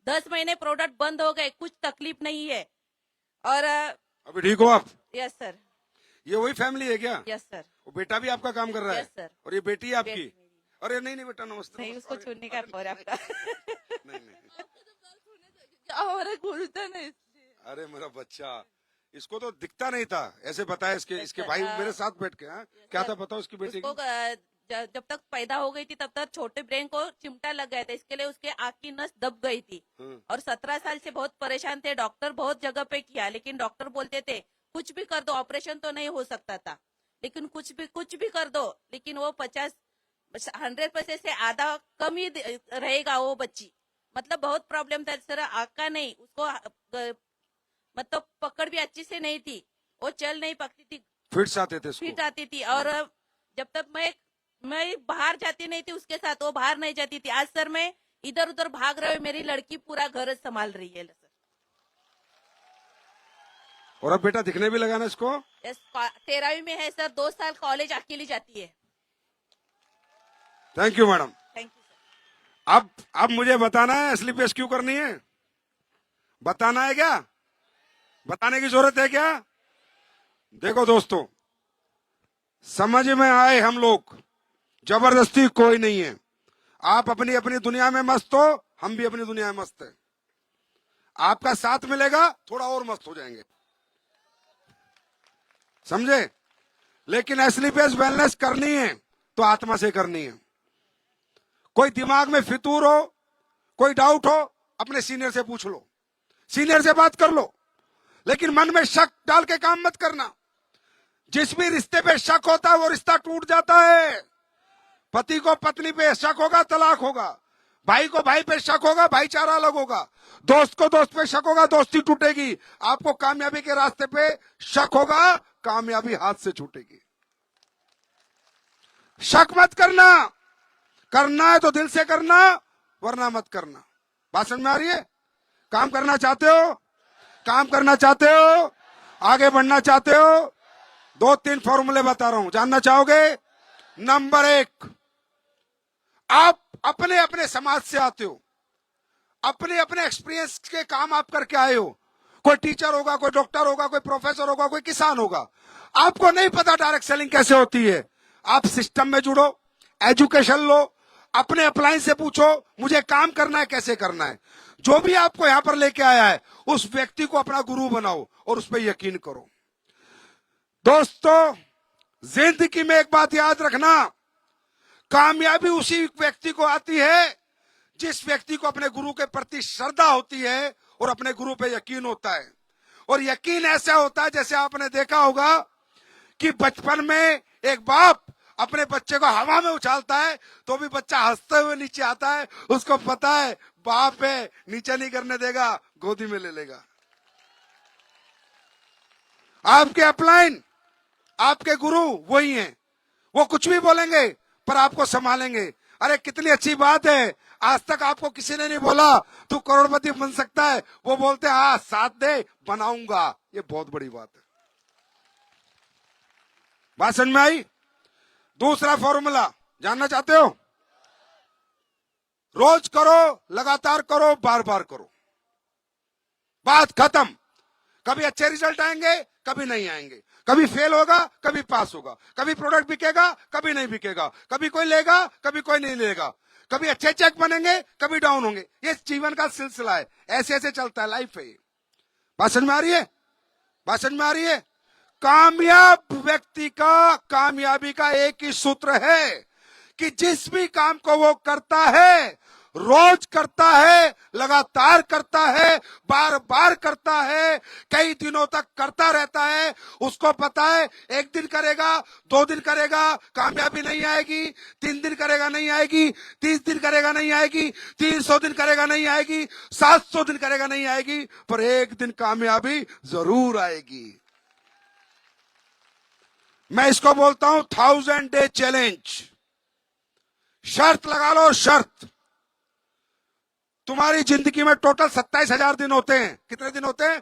10 महीने प्रोडक्ट बंद हो गए, कुछ तकलीफ नहीं है। और अभी ठीक हो आप? यस सर, ये वही फैमिली है क्या? Yes sir. वो बेटा भी आपका काम कर रहा है? Yes sir. और ये बेटी है आपकी? अरे नहीं नहीं बेटा, नमस्ते। नहीं, उसको छूने का और आपका नहीं नहीं, हमारा घूरता नहीं। अरे मेरा बच्चा, इसको तो दिखता नहीं था, ऐसे बताया इसके भाई मेरे साथ बैठ के। हाँ क्या था बताओ इसकी बेटी उसको की? जब तक पैदा हो गई थी तब तक छोटे ब्रेन को चिमटा लग गया था, इसके लिए उसके आँख की नस दब गई थी। और 17 साल से बहुत परेशान थे। डॉक्टर बहुत जगह पे किया लेकिन डॉक्टर बोलते थे कुछ भी कर दो, ऑपरेशन तो नहीं हो सकता था, लेकिन कुछ भी कर दो, लेकिन वो 100% से आधा कम ही रहेगा वो बच्ची। मतलब बहुत प्रॉब्लम था सर, आँख का नहीं, उसको मतलब पकड़ भी अच्छी से नहीं थी, वो चल नहीं पकती थी, फिट्स आते थे इसको? फिट आती थी। और जब तक मैं बाहर जाती नहीं थी उसके साथ, वो बाहर नहीं जाती थी। आज सर मैं इधर उधर भाग रहे, मेरी लड़की पूरा घर संभाल रही है सर। और अब बेटा दिखने भी लगा ना इसको? 13वीं में है सर, 2 साल कॉलेज अकेली जाती है। Thank you madam. Thank you sir. अब मुझे बताना है एसलीपीएस क्यों करनी है? बताना है क्या? बताने की जरूरत है क्या? देखो दोस्तों, समझ में आए हम लोग, जबरदस्ती कोई नहीं है। आप अपनी अपनी दुनिया में मस्त हो, हम भी अपनी दुनिया में मस्त है। आपका साथ मिलेगा थोड़ा और मस्त हो जाएंगे, समझे? लेकिन एसलीपीएस वेलनेस करनी है तो आत्मा से करनी है। कोई दिमाग में फितूर हो, कोई डाउट हो, अपने सीनियर से पूछ लो, सीनियर से बात कर लो, लेकिन मन में शक डाल के काम मत करना। जिस भी रिश्ते पे शक होता है वो रिश्ता टूट जाता है। पति को पत्नी पे शक होगा, तलाक होगा। भाई को भाई पे शक होगा, भाईचारा अलग होगा। दोस्त को दोस्त पे शक होगा, दोस्ती टूटेगी। आपको कामयाबी के रास्ते पे शक होगा, कामयाबी हाथ से छूटेगी। शक मत करना, करना है तो दिल से करना, वरना मत करना। बात समझ में आ रही है? काम करना चाहते हो, काम करना चाहते हो, आगे बढ़ना चाहते हो, 2-3 फॉर्मूले बता रहा हूं, जानना चाहोगे? नंबर 1, आप अपने अपने समाज से आते हो, अपने अपने एक्सपीरियंस के काम आप करके आए हो। कोई टीचर होगा, कोई डॉक्टर होगा, कोई प्रोफेसर होगा, कोई किसान होगा। आपको नहीं पता डायरेक्ट सेलिंग कैसे होती है। आप सिस्टम में जुड़ो, एजुकेशन लो, अपने अप्लायंस से पूछो मुझे काम करना है, कैसे करना है। जो भी आपको यहां पर लेके आया है उस व्यक्ति को अपना गुरु बनाओ और उस पर यकीन करो। दोस्तों, जिंदगी में एक बात याद रखना, कामयाबी उसी व्यक्ति को आती है जिस व्यक्ति को अपने गुरु के प्रति श्रद्धा होती है और अपने गुरु पे यकीन होता है। और यकीन ऐसा होता है जैसे आपने देखा होगा कि बचपन में एक बाप अपने बच्चे को हवा में उछालता है तो भी बच्चा हंसते हुए नीचे आता है। उसको पता है बाप है, नीचे नहीं करने देगा, गोदी में ले लेगा। आपके अपलाइन, आपके गुरु वही हैं। वो कुछ भी बोलेंगे पर आपको संभालेंगे। अरे कितनी अच्छी बात है, आज तक आपको किसी ने नहीं बोला तू करोड़पति बन सकता है। वो बोलते हैं हाँ साथ दे, बनाऊंगा। ये बहुत बड़ी बात है। बात समझ में आई? दूसरा फॉर्मूला जानना चाहते हो? रोज करो, लगातार करो, बार बार करो, बात खत्म। कभी अच्छे रिजल्ट आएंगे, कभी नहीं आएंगे, कभी फेल होगा, कभी पास होगा, कभी प्रोडक्ट बिकेगा, कभी नहीं बिकेगा, कभी कोई लेगा, कभी कोई नहीं लेगा, कभी अच्छे चेक बनेंगे, कभी डाउन होंगे। ये जीवन का सिलसिला है, ऐसे ऐसे चलता है, लाइफ है। बात समझ में आ रही है? बात समझ में आ रही है? कामयाब व्यक्ति का कामयाबी का एक ही सूत्र है कि जिस भी काम को वो करता है, रोज करता है, लगातार करता है, बार बार करता है, कई दिनों तक करता रहता है, उसको पता है एक दिन करेगा, 2 दिन करेगा, कामयाबी नहीं आएगी, 3 दिन करेगा नहीं आएगी, 30 दिन करेगा नहीं आएगी, 300 दिन करेगा नहीं आएगी, 700 दिन करेगा नहीं आएगी, पर एक दिन कामयाबी जरूर आएगी। मैं इसको बोलता हूं 1000 डे चैलेंज। शर्त लगा लो, शर्त। तुम्हारी जिंदगी में टोटल 27,000 दिन होते हैं। कितने दिन होते हैं?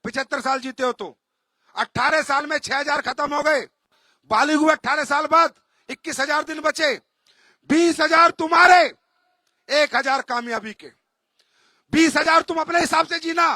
75 साल जीते हो तो 18 साल में 6,000 खत्म हो गए, बालिग हुए 18 साल बाद 21,000 दिन बचे। 20,000 तुम्हारे, 1,000 कामयाबी के। 20,000 तुम अपने हिसाब से जीना।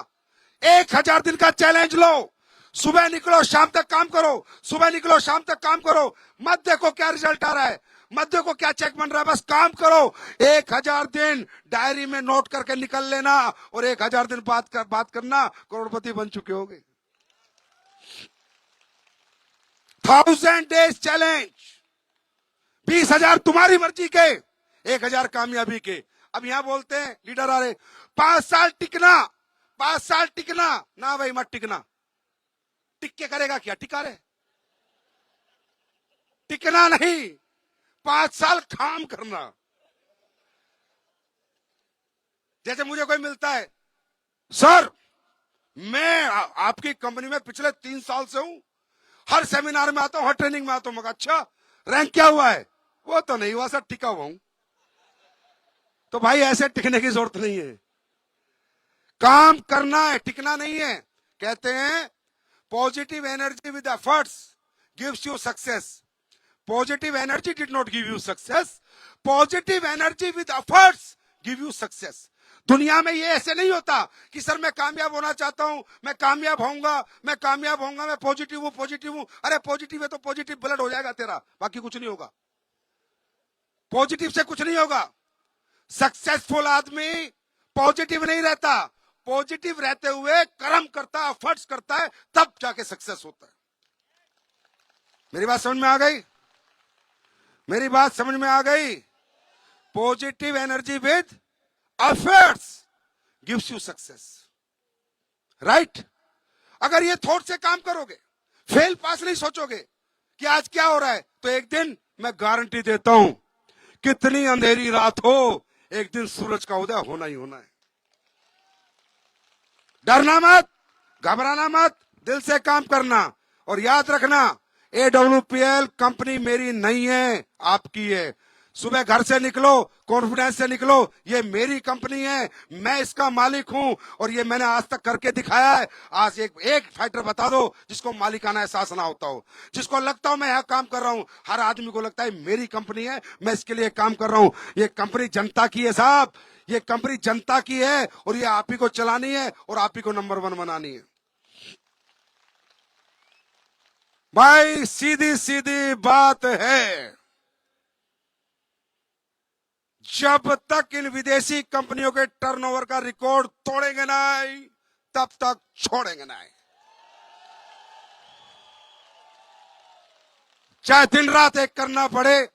1,000 दिन का चैलेंज लो। सुबह निकलो, शाम तक काम करो, सुबह निकलो, शाम तक काम करो। मत देखो क्या रिजल्ट आ रहा है, मत देखो क्या चेक बन रहा है, बस काम करो। 1,000 दिन डायरी में नोट करके निकल लेना, और 1,000 दिन बात करना, करोड़पति बन चुके होगे। 1000 डेज चैलेंज। 20,000 तुम्हारी मर्जी के, 1,000 कामयाबी के। अब यहां बोलते हैं लीडर आ रहे, 5 साल टिकना, 5 साल टिकना। ना भाई मत टिकना। टिक के करेगा क्या? टिका रहे, टिकना नहीं, 5 साल काम करना। जैसे मुझे कोई मिलता है, सर मैं आपकी कंपनी में पिछले 3 साल से हूं, हर सेमिनार में आता हूं, हर ट्रेनिंग में आता हूं। मगर अच्छा रैंक क्या हुआ है? वो तो नहीं हुआ सर, टिका हुआ हूं। तो भाई ऐसे टिकने की जरूरत नहीं है, काम करना है, टिकना नहीं है। कहते हैं positive energy with efforts gives you success. Positive energy did not give you success. Positive energy with efforts give you success. दुनिया में ये ऐसे नहीं होता कि सर मैं कामयाब होना चाहता हूं, मैं कामयाब होऊंगा, मैं कामयाब होऊंगा, मैं पॉजिटिव हूं, पॉजिटिव हूं। अरे पॉजिटिव है तो पॉजिटिव ब्लड हो जाएगा तेरा, बाकी कुछ नहीं होगा। पॉजिटिव से कुछ नहीं होगा। सक्सेसफुल आदमी पॉजिटिव नहीं रहता, पॉजिटिव रहते हुए कर्म करता है, एफर्ट्स करता है, तब जाके सक्सेस होता है। मेरी बात समझ में आ गई? मेरी बात समझ में आ गई? Positive energy with efforts gives you success, right? अगर ये थॉट से काम करोगे, फेल पास नहीं सोचोगे कि आज क्या हो रहा है, तो एक दिन मैं गारंटी देता हूं, कितनी अंधेरी रात हो, एक दिन सूरज का उदय होना ही होना है। डरना मत, घबराना मत, दिल से काम करना। और याद रखना, AWPL कंपनी मेरी नहीं है, आपकी है। सुबह घर से निकलो, कॉन्फिडेंस से निकलो, ये मेरी कंपनी है, मैं इसका मालिक हूं, और ये मैंने आज तक करके दिखाया है। आज एक फाइटर बता दो जिसको मालिकाना एहसास ना होता हो, जिसको लगता हो मैं यहां काम कर रहा हूं। हर आदमी को लगता है मेरी कंपनी है, मैं इसके लिए काम कर रहा हूं। ये कंपनी जनता की है साहब, ये कंपनी जनता की है, और ये आप ही को चलानी है, और आप ही को नंबर 1 बनानी है। भाई सीधी सीधी बात है, जब तक इन विदेशी कंपनियों के टर्नओवर का रिकॉर्ड तोड़ेंगे नहीं, तब तक छोड़ेंगे नहीं। चाहे दिन रात एक करना पड़े,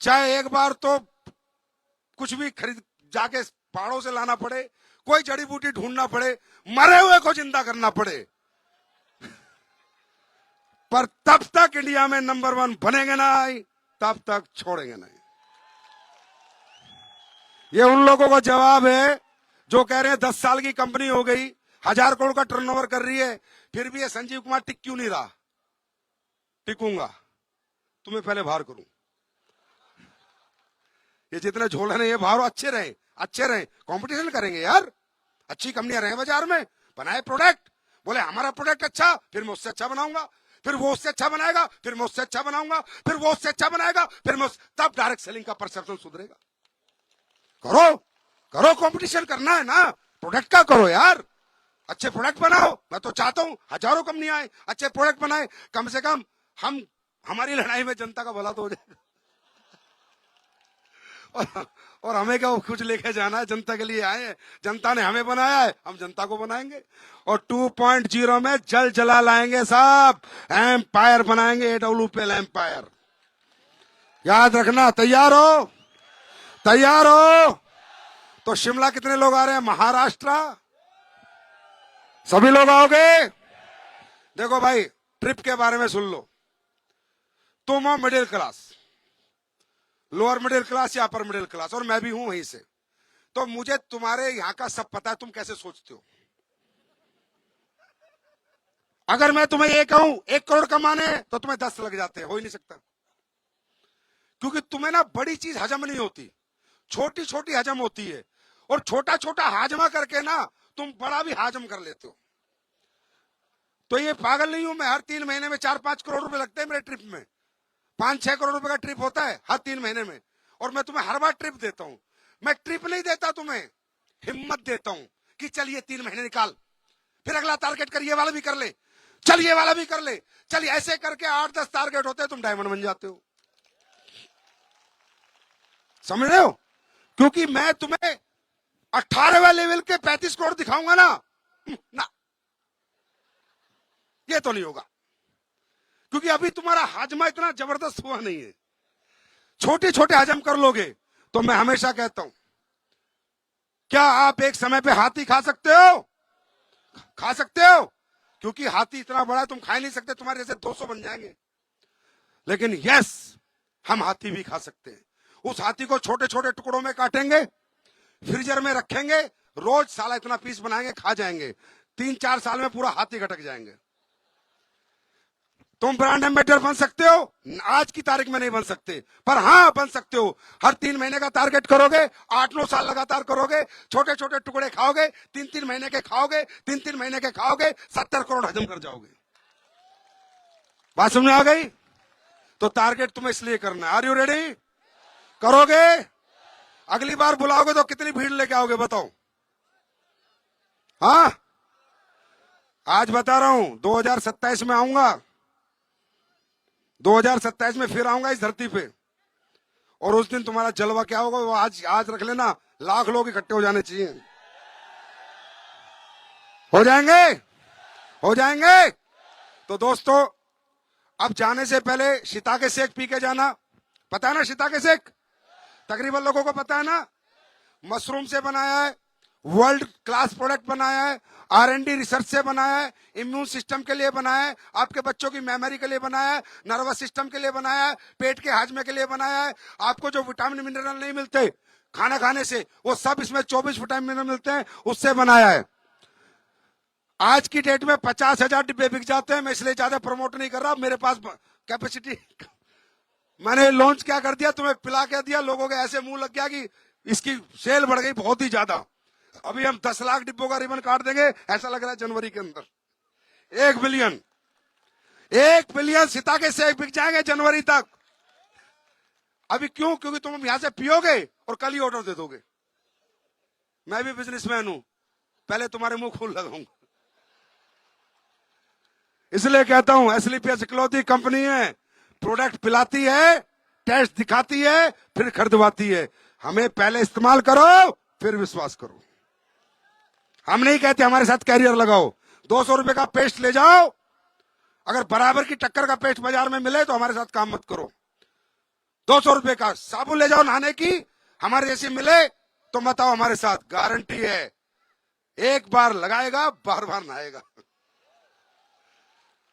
चाहे एक बार तो कुछ भी खरीद जाके पहाड़ों से लाना पड़े, कोई जड़ी बूटी ढूंढना पड़े, मरे हुए को जिंदा करना पड़े, पर तब तक इंडिया में नंबर 1 बनेंगे नहीं, तब तक छोड़ेंगे नहीं। ये उन लोगों का जवाब है जो कह रहे हैं 10 साल की कंपनी हो गई, 1000 करोड़ का टर्नओवर कर रही है, फिर भी ये संजीव कुमार टिक क्यों नहीं रहा? टिकूंगा, तुम्हें पहले बाहर करूं। ये जितने झोले हैं ये बाहर अच्छे रहे, अच्छे रहे, कंपटीशन करेंगे यार, अच्छी कंपनियां रहे बाजार में, बनाए प्रोडक्ट, बोले हमारा प्रोडक्ट अच्छा, फिर मैं उससे अच्छा बनाऊंगा, फिर वो उससे अच्छा बनाएगा, फिर मैं उससे अच्छा बनाऊंगा, फिर वो उससे अच्छा बनाएगा, फिर मैं तब डायरेक्ट सेलिंग का परसेप्शन सुधरेगा। करो करो, कंपटीशन करना है ना, प्रोडक्ट का करो यार, अच्छे प्रोडक्ट बनाओ। मैं तो चाहता हूं हजारों कंपनियां आए, अच्छे प्रोडक्ट बनाए, कम से कम हमारी लड़ाई में जनता का भला तो हो जाए। और हमें क्या कुछ लेके जाना है, जनता के लिए आए हैं, जनता ने हमें बनाया है, हम जनता को बनाएंगे और 2.0 में जल जला लाएंगे साहब, एम्पायर बनाएंगे, AWPL एम्पायर। याद रखना, तैयार हो? तैयार हो? तो शिमला कितने लोग आ रहे हैं? महाराष्ट्र सभी लोग आओगे? देखो भाई, ट्रिप के बारे में सुन लो। तुम हो middle class, lower middle class या अपर मिडिल क्लास, और मैं भी हूं वहीं से, तो मुझे तुम्हारे यहां का सब पता है, तुम कैसे सोचते हो। अगर मैं तुम्हें ये कहूं 1 करोड़ कमाने तो तुम्हें 10 लग जाते हैं, हो ही नहीं सकता, क्योंकि तुम्हें ना बड़ी चीज हजम नहीं होती, छोटी छोटी हजम होती है, और छोटा छोटा हाजमा करके ना तुम बड़ा भी हाजम कर लेते हो। तो ये पागल नहीं हूं मैं, हर 3 महीने में 4-5 करोड़ रुपए लगते हैं मेरे ट्रिप में, 5-6 करोड़ रुपए का ट्रिप होता है हर 3 महीने में, और मैं तुम्हें हर बार ट्रिप देता हूं। मैं ट्रिप नहीं देता तुम्हें, हिम्मत देता हूं कि चलिए 3 महीने निकाल, फिर अगला टारगेट कर, ये वाला भी कर ले, चल ये वाला भी कर ले, चल ऐसे करके 8-10 टारगेट होते हैं, तुम डायमंड बन जाते हो। समझ रहे हो? क्योंकि मैं तुम्हें 18वें लेवल के 35 करोड़ दिखाऊंगा ना, ये तो नहीं होगा, क्योंकि अभी तुम्हारा हाजमा इतना जबरदस्त हुआ नहीं है। छोटे छोटे हजम कर लोगे तो मैं हमेशा कहता हूं, क्या आप एक समय पे हाथी खा सकते हो? खा सकते हो, क्योंकि हाथी इतना बड़ा है तुम खा ही नहीं सकते, तुम्हारे जैसे 200 बन जाएंगे। लेकिन यस, हम हाथी भी खा सकते हैं। उस हाथी को छोटे छोटे टुकड़ों में काटेंगे, फ्रीजर में रखेंगे, रोज साला इतना पीस बनाएंगे, खा जाएंगे, 3-4 साल में पूरा हाथी घटक जाएंगे। तुम ब्रांड एम्बेसडर बन सकते हो, आज की तारीख में नहीं बन सकते, पर हां बन सकते हो। हर 3 महीने का टारगेट करोगे, 8-9 साल लगातार करोगे, छोटे छोटे टुकड़े खाओगे, 3-3 महीने के खाओगे, 3-3 महीने के खाओगे, 70 करोड़ हजम कर जाओगे। बात समझ में आ गई? तो टारगेट तुम्हें इसलिए करना है। Are you ready? करोगे? अगली बार बुलाओगे तो कितनी भीड़ लेके आओगे बताओ? हाँ, आज बता रहा हूं, 2027 में आऊंगा, 2027 में फिर आऊंगा इस धरती पे, और उस दिन तुम्हारा जलवा क्या होगा वो आज रख लेना, लाख लोग इकट्ठे हो जाने चाहिए। हो जाएंगे? हो जाएंगे? तो दोस्तों, अब जाने से पहले शिताके शेक पी के जाना। पता है ना शिताके शेक? तकरीबन लोगों को पता है ना? मशरूम से बनाया है, वर्ल्ड क्लास प्रोडक्ट बनाया है, R&D रिसर्च से बनाया है, इम्यून सिस्टम के लिए बनाया है, आपके बच्चों की मेमोरी के लिए बनाया है, नर्वस सिस्टम के लिए बनाया है, पेट के हाजमे के लिए बनाया है। आपको जो विटामिन मिनरल नहीं मिलते खाना खाने से, वो सब इसमें 24 विटामिन मिनरल मिलते हैं, उससे बनाया है। आज की डेट में 50,000 डिब्बे बिक जाते हैं। मैं इसलिए ज्यादा प्रमोट नहीं कर रहा, मेरे पास कैपेसिटी, मैंने लॉन्च क्या कर दिया, तुम्हें पिला क्या दिया, लोगों के ऐसे मुंह लग गया कि इसकी सेल बढ़ गई बहुत ही ज्यादा। अभी हम 10 लाख डिब्बों का रिबन काट देंगे, ऐसा लग रहा है जनवरी के अंदर 1 बिलियन सिताके शेक बिक जाएंगे जनवरी तक। अभी क्यों? क्योंकि तुम यहां से पियोगे और कल ही ऑर्डर दे दोगे। मैं भी बिजनेसमैन हूं, पहले तुम्हारे मुंह खोल लगाऊंगा। इसलिए कहता हूं, एसलीपीएस इकलौती कंपनी है, प्रोडक्ट पिलाती है, टेस्ट दिखाती है, फिर खरीदवाती है। हमें पहले इस्तेमाल करो, फिर विश्वास करो। हम नहीं कहते हमारे साथ कैरियर लगाओ, 200 रुपए का पेस्ट ले जाओ, अगर बराबर की टक्कर का पेस्ट बाजार में मिले तो हमारे साथ काम मत करो। 200 रुपए का साबुन ले जाओ नहाने की, हमारे जैसे मिले तो मत आओ हमारे साथ, गारंटी है, एक बार लगाएगा बार बार नहाएगा।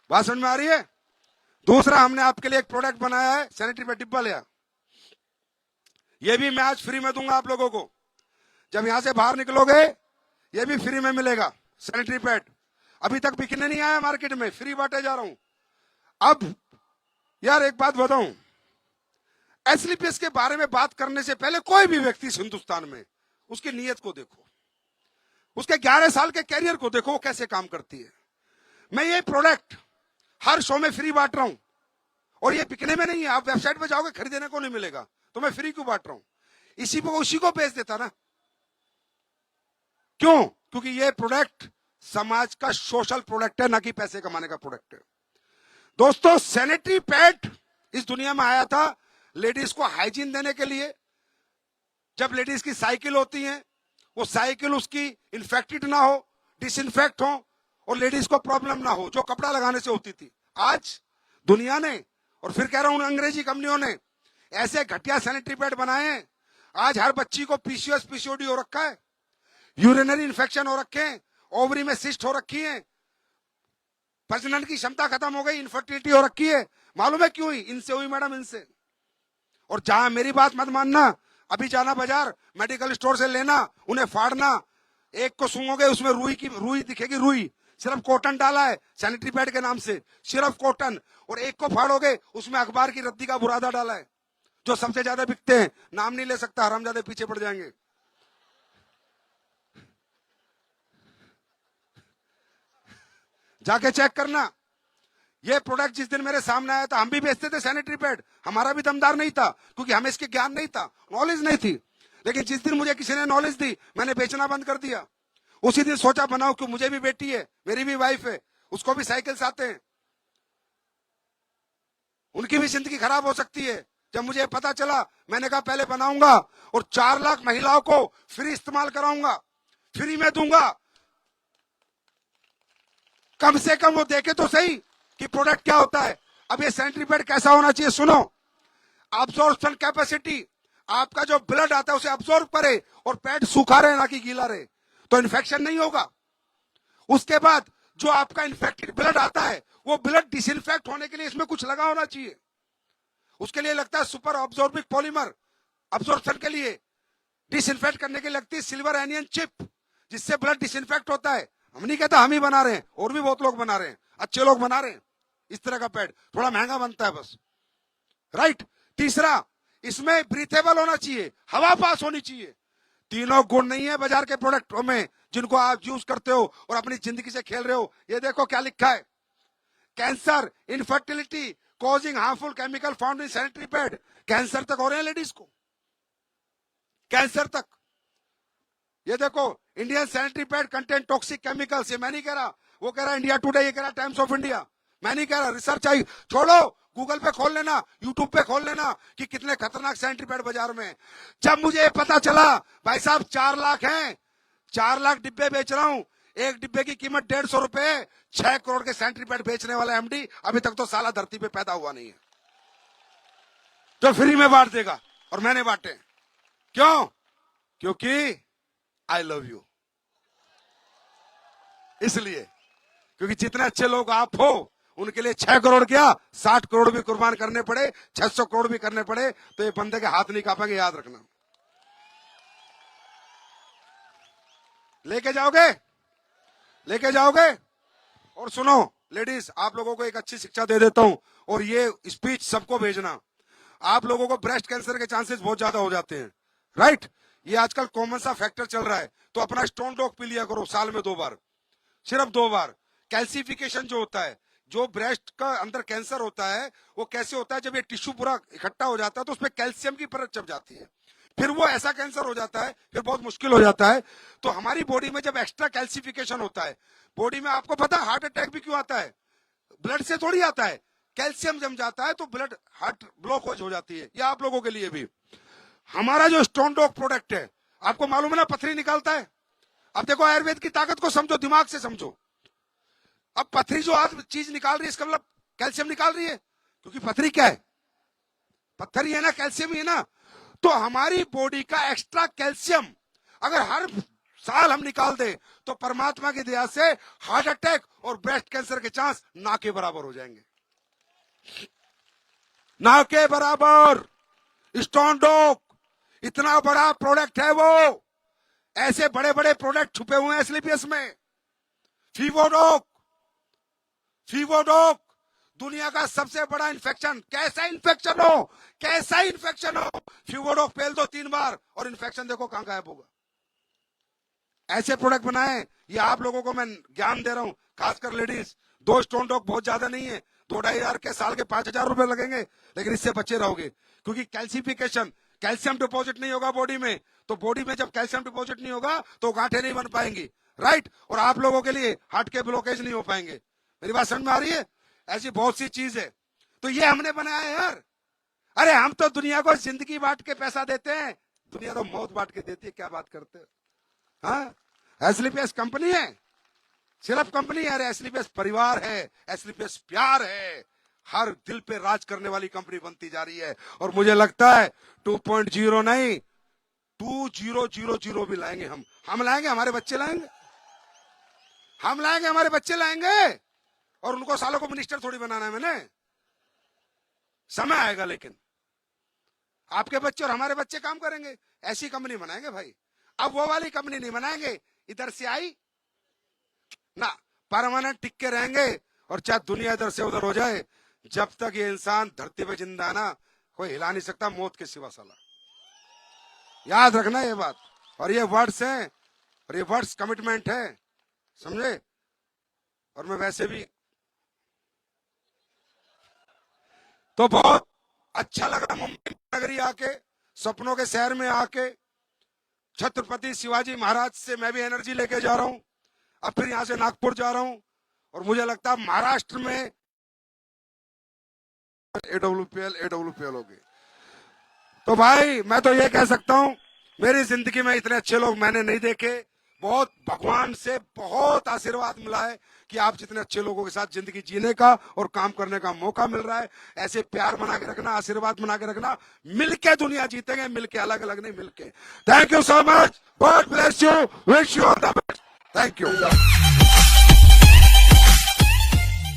बात समझ में आ रही है? दूसरा, हमने आपके लिए एक प्रोडक्ट बनाया है, सैनिटरी पैड डिब्बा लिया, ये भी मैं आज फ्री में दूंगा आप लोगों को। जब यहां से बाहर निकलोगे ये भी फ्री में मिलेगा सैनिटरी पैड। अभी तक बिकने नहीं आया मार्केट में, फ्री बांटे जा रहा हूं। अब यार एक बात बताऊं, एसलीपीएस के बारे में बात करने से पहले कोई भी व्यक्ति हिंदुस्तान में, उसकी नीयत को देखो, उसके 11 साल के कैरियर को देखो, वो कैसे काम करती है। मैं ये प्रोडक्ट हर शो में फ्री बांट रहा हूं, और ये बिकने में नहीं है। आप वेबसाइट पे जाओगे खरीदने को नहीं मिलेगा, तो मैं फ्री क्यों बांट रहा हूं? उसी को बेच देता ना। क्यों? क्योंकि ये प्रोडक्ट समाज का सोशल प्रोडक्ट है, ना कि पैसे कमाने का प्रोडक्ट है। दोस्तों, सैनिटरी पैड इस दुनिया में आया था लेडीज को हाइजीन देने के लिए, जब लेडीज की साइकिल होती है, वो साइकिल उसकी इन्फेक्टेड ना हो, डिसइंफेक्ट हो और लेडीज को प्रॉब्लम ना हो, जो कपड़ा लगाने से होती थी। आज दुनिया ने, और फिर कह रहा हूं अंग्रेजी कंपनियों ने, ऐसे घटिया सैनिटरी पैड बनाए हैं। आज हर बच्ची को पीसीओएस पीसीओडी हो रखा है, यूरिनरी इन्फेक्शन हो रखे हैं, ओवरी में सिस्ट हो रखी है, प्रजनन की क्षमता खत्म हो गई, इनफर्टिलिटी हो रखी है। मालूम है क्यों हुई? इनसे हुई मैडम, इनसे। और जहां मेरी बात मत मानना, अभी जाना बाजार, मेडिकल स्टोर से लेना, उन्हें फाड़ना, एक को सूंघोगे उसमें रुई दिखेगी, रुई, सिर्फ कॉटन डाला है सैनिटरी पैड के नाम से, सिर्फ कॉटन। और एक को फाड़ोगे उसमें अखबार की रद्दी का बुरादा डाला है, जो सबसे ज्यादा बिकते हैं। नाम नहीं ले सकता, हरामजादे पीछे पड़ जाएंगे। जाके चेक करना। ये प्रोडक्ट जिस दिन मेरे सामने आया था, हम भी बेचते थे सैनिटरी पैड, हमारा भी दमदार नहीं था, क्योंकि हमें इसके ज्ञान नहीं था, नॉलेज नहीं थी। लेकिन जिस दिन मुझे किसी ने नॉलेज दी, मैंने बेचना बंद कर दिया। उसी दिन सोचा बनाओ, क्यों, मुझे भी बेटी है, मेरी भी वाइफ है, उसको भी साइकिल्स आते हैं, उनकी भी जिंदगी खराब हो सकती है। जब मुझे पता चला, मैंने कहा पहले बनाऊंगा और 4 लाख महिलाओं को फ्री इस्तेमाल कराऊंगा, फ्री में दूंगा। कम से कम वो देखे तो सही कि प्रोडक्ट क्या होता है। अब ये सैनिटरी पैड कैसा होना चाहिए, सुनो। अब्जॉर्प्शन कैपेसिटी, आपका जो ब्लड आता है उसे अब्जॉर्ब करे, और पैड सूखा रहे ना कि गीला रहे, तो इन्फेक्शन नहीं होगा। उसके बाद जो आपका इन्फेक्टेड ब्लड आता है, वो ब्लड डिसइंफेक्ट होने के लिए इसमें कुछ लगा होना चाहिए। उसके लिए लगता है सुपर ऑब्जॉर्बिक पॉलीमर, अब्जॉर्प्शन के लिए। डिसइंफेक्ट करने के लिए लगती है सिल्वर एनियन चिप, जिससे ब्लड डिसइंफेक्ट होता है। हम नहीं कहता हम ही बना रहे हैं, और भी बहुत लोग बना रहे हैं, अच्छे लोग बना रहे हैं इस तरह का पैड, थोड़ा महंगा बनता है बस, राइट। तीसरा, इसमें ब्रीथेबल होना चाहिए, हवा पास होनी चाहिए। तीनों गुण नहीं है बाजार के प्रोडक्टों में जिनको आप यूज करते हो और अपनी जिंदगी से खेल रहे हो। ये देखो क्या लिखा है, cancer, infertility causing harmful chemical found in sanitary pad. Cancer तक हो रहे हैं लेडीज को, कैंसर तक। ये देखो, Indian sanitary pad content toxic chemicals. ये मैं नहीं कह रहा, वो कह रहा इंडिया टुडे, ये कह रहा टाइम्स ऑफ इंडिया। मैं नहीं कह रहा, रिसर्च आई, छोड़ो, गूगल पे खोल लेना, यूट्यूब पे खोल लेना कि कितने खतरनाक सैनिटरी पैड बाजार में। जब मुझे पता चला भाई साहब 4 लाख हैं, 4 लाख डिब्बे बेच रहा हूं, एक डिब्बे की कीमत 150 रुपए, 6 करोड़ के सैनिटरी पैड बेचने वाला एमडी अभी तक तो साला धरती पे पैदा हुआ नहीं है, जो फ्री में बांट देगा। और मैंने बांटे, क्यों? क्योंकि आई लव यू, इसलिए। क्योंकि जितने अच्छे लोग आप हो, उनके लिए 6 करोड़ क्या 60 करोड़ भी कुर्बान करने पड़े, 600 करोड़ भी करने पड़े, तो ये बंदे के हाथ नहीं कांपेंगे, याद रखना। लेके जाओगे, लेके जाओगे। और सुनो लेडीज, आप लोगों को एक अच्छी शिक्षा दे देता हूं, और ये स्पीच सबको भेजना। आप लोगों को ब्रेस्ट कैंसर के चांसेस बहुत ज्यादा हो जाते हैं, राइट। ये आजकल कॉमन सा फैक्टर चल रहा है, तो अपना स्टोन डॉग पी लिया करो साल में 2 बार, सिर्फ 2 बार। कैल्सिफिकेशन जो होता है, जो ब्रेस्ट का अंदर कैंसर होता है, वो कैसे होता है, जब ये टिश्यू पूरा इकट्ठा हो जाता है तो उसमें कैल्शियम की परत चढ़ जाती है, फिर वो ऐसा कैंसर हो जाता है, फिर बहुत मुश्किल हो जाता है। तो हमारी बॉडी में जब एक्स्ट्रा कैल्सिफिकेशन होता है, बॉडी में, आपको पता है हार्ट अटैक भी क्यों आता है? ब्लड से थोड़ी आता है, कैल्शियम जम जाता है तो ब्लड, हार्ट ब्लॉक हो जाती है। या आप लोगों के लिए भी हमारा जो स्टोन डॉग प्रोडक्ट है, आपको मालूम है ना, पथरी निकालता है। अब देखो, आयुर्वेद की ताकत को समझो, दिमाग से समझो। अब पथरी जो आज चीज निकाल रही है, इसका मतलब कैल्शियम निकाल रही है, क्योंकि पथरी क्या है? पत्थर ही है ना, कैल्शियम ही है ना। तो हमारी बॉडी का एक्स्ट्रा कैल्शियम अगर हर साल हम निकाल दे, तो परमात्मा की दया से हार्ट अटैक और ब्रेस्ट कैंसर के चांस ना के बराबर हो जाएंगे, ना के बराबर। स्टोन डॉग इतना बड़ा प्रोडक्ट है, वो ऐसे बड़े बड़े प्रोडक्ट छुपे हुए हैं एस्क्लेपियस में। फीवोडॉक, फीवोडॉक दुनिया का सबसे बड़ा इन्फेक्शन, कैसा इन्फेक्शन हो, कैसा इन्फेक्शन हो, फीवोडॉक फेल दो 3 बार और इन्फेक्शन देखो कहां गायब होगा। ऐसे प्रोडक्ट बनाए, ये आप लोगों को मैं ज्ञान दे रहा हूं, खासकर लेडीज। 2 स्टोन डॉग बहुत ज्यादा नहीं है, 2-2.5 हजार के साल के 5,000 रुपए लगेंगे, लेकिन इससे बचे रहोगे। क्योंकि कैल्सिफिकेशन, कैल्शियम डिपॉजिट नहीं होगा बॉडी में, तो बॉडी में जब कैल्शियम डिपॉजिट नहीं होगा तो गांठें नहीं बन पाएंगी, राइट। और आप लोगों के लिए हार्ट के ब्लॉकेज नहीं हो पाएंगे। मेरी बात समझ में आ रही है? ऐसी बहुत सी चीज है, तो ये हमने बनाया है यार। अरे हम तो दुनिया को जिंदगी बांट के पैसा देते हैं, दुनिया तो मौत बांट के देती है, क्या बात करते हो? हाँ, एसलीपीएस कंपनी है, सिर्फ कंपनी है, एसलीपीएस परिवार है, एसलीपीएस प्यार है, हर दिल पे राज करने वाली कंपनी बनती जा रही है। और मुझे लगता है 2.0 नहीं 2000 भी लाएंगे हम लाएंगे, हमारे बच्चे लाएंगे, हम लाएंगे, हमारे बच्चे लाएंगे। और उनको सालों को मिनिस्टर थोड़ी बनाना है मैंने, समय आएगा, लेकिन आपके बच्चे और हमारे बच्चे काम करेंगे, ऐसी कंपनी बनाएंगे भाई। अब वो वाली कंपनी नहीं बनाएंगे इधर से आई ना, परमानेंट टिक के रहेंगे। और चाहे दुनिया इधर से उधर हो जाए, जब तक ये इंसान धरती पे जिंदा है ना, कोई हिला नहीं सकता मौत के सिवा साला। याद रखना ये बात। और ये वर्ड्स हैं, और ये वर्ड्स कमिटमेंट है, समझे। और मैं वैसे भी तो बहुत अच्छा लगा मुंबई नगरी आके, सपनों के शहर में आके। छत्रपति शिवाजी महाराज से मैं भी एनर्जी लेके जा रहा हूं, अब फिर यहां से नागपुर जा रहा हूं। और मुझे लगता है महाराष्ट्र में एडब्ल्यूपीएल होगी। तो भाई मैं तो ये कह सकता हूं, मेरी जिंदगी में इतने अच्छे लोग मैंने नहीं देखे। बहुत भगवान से बहुत आशीर्वाद मिला है कि आप जितने अच्छे लोगों के साथ जिंदगी जीने का और काम करने का मौका मिल रहा है। ऐसे प्यार बना के रखना, आशीर्वाद बना के रखना, मिलके दुनिया जीतेंगे, मिलके, अलग अलग नहीं, मिलके। Thank you so much, God bless you, wish you all the best, thank you.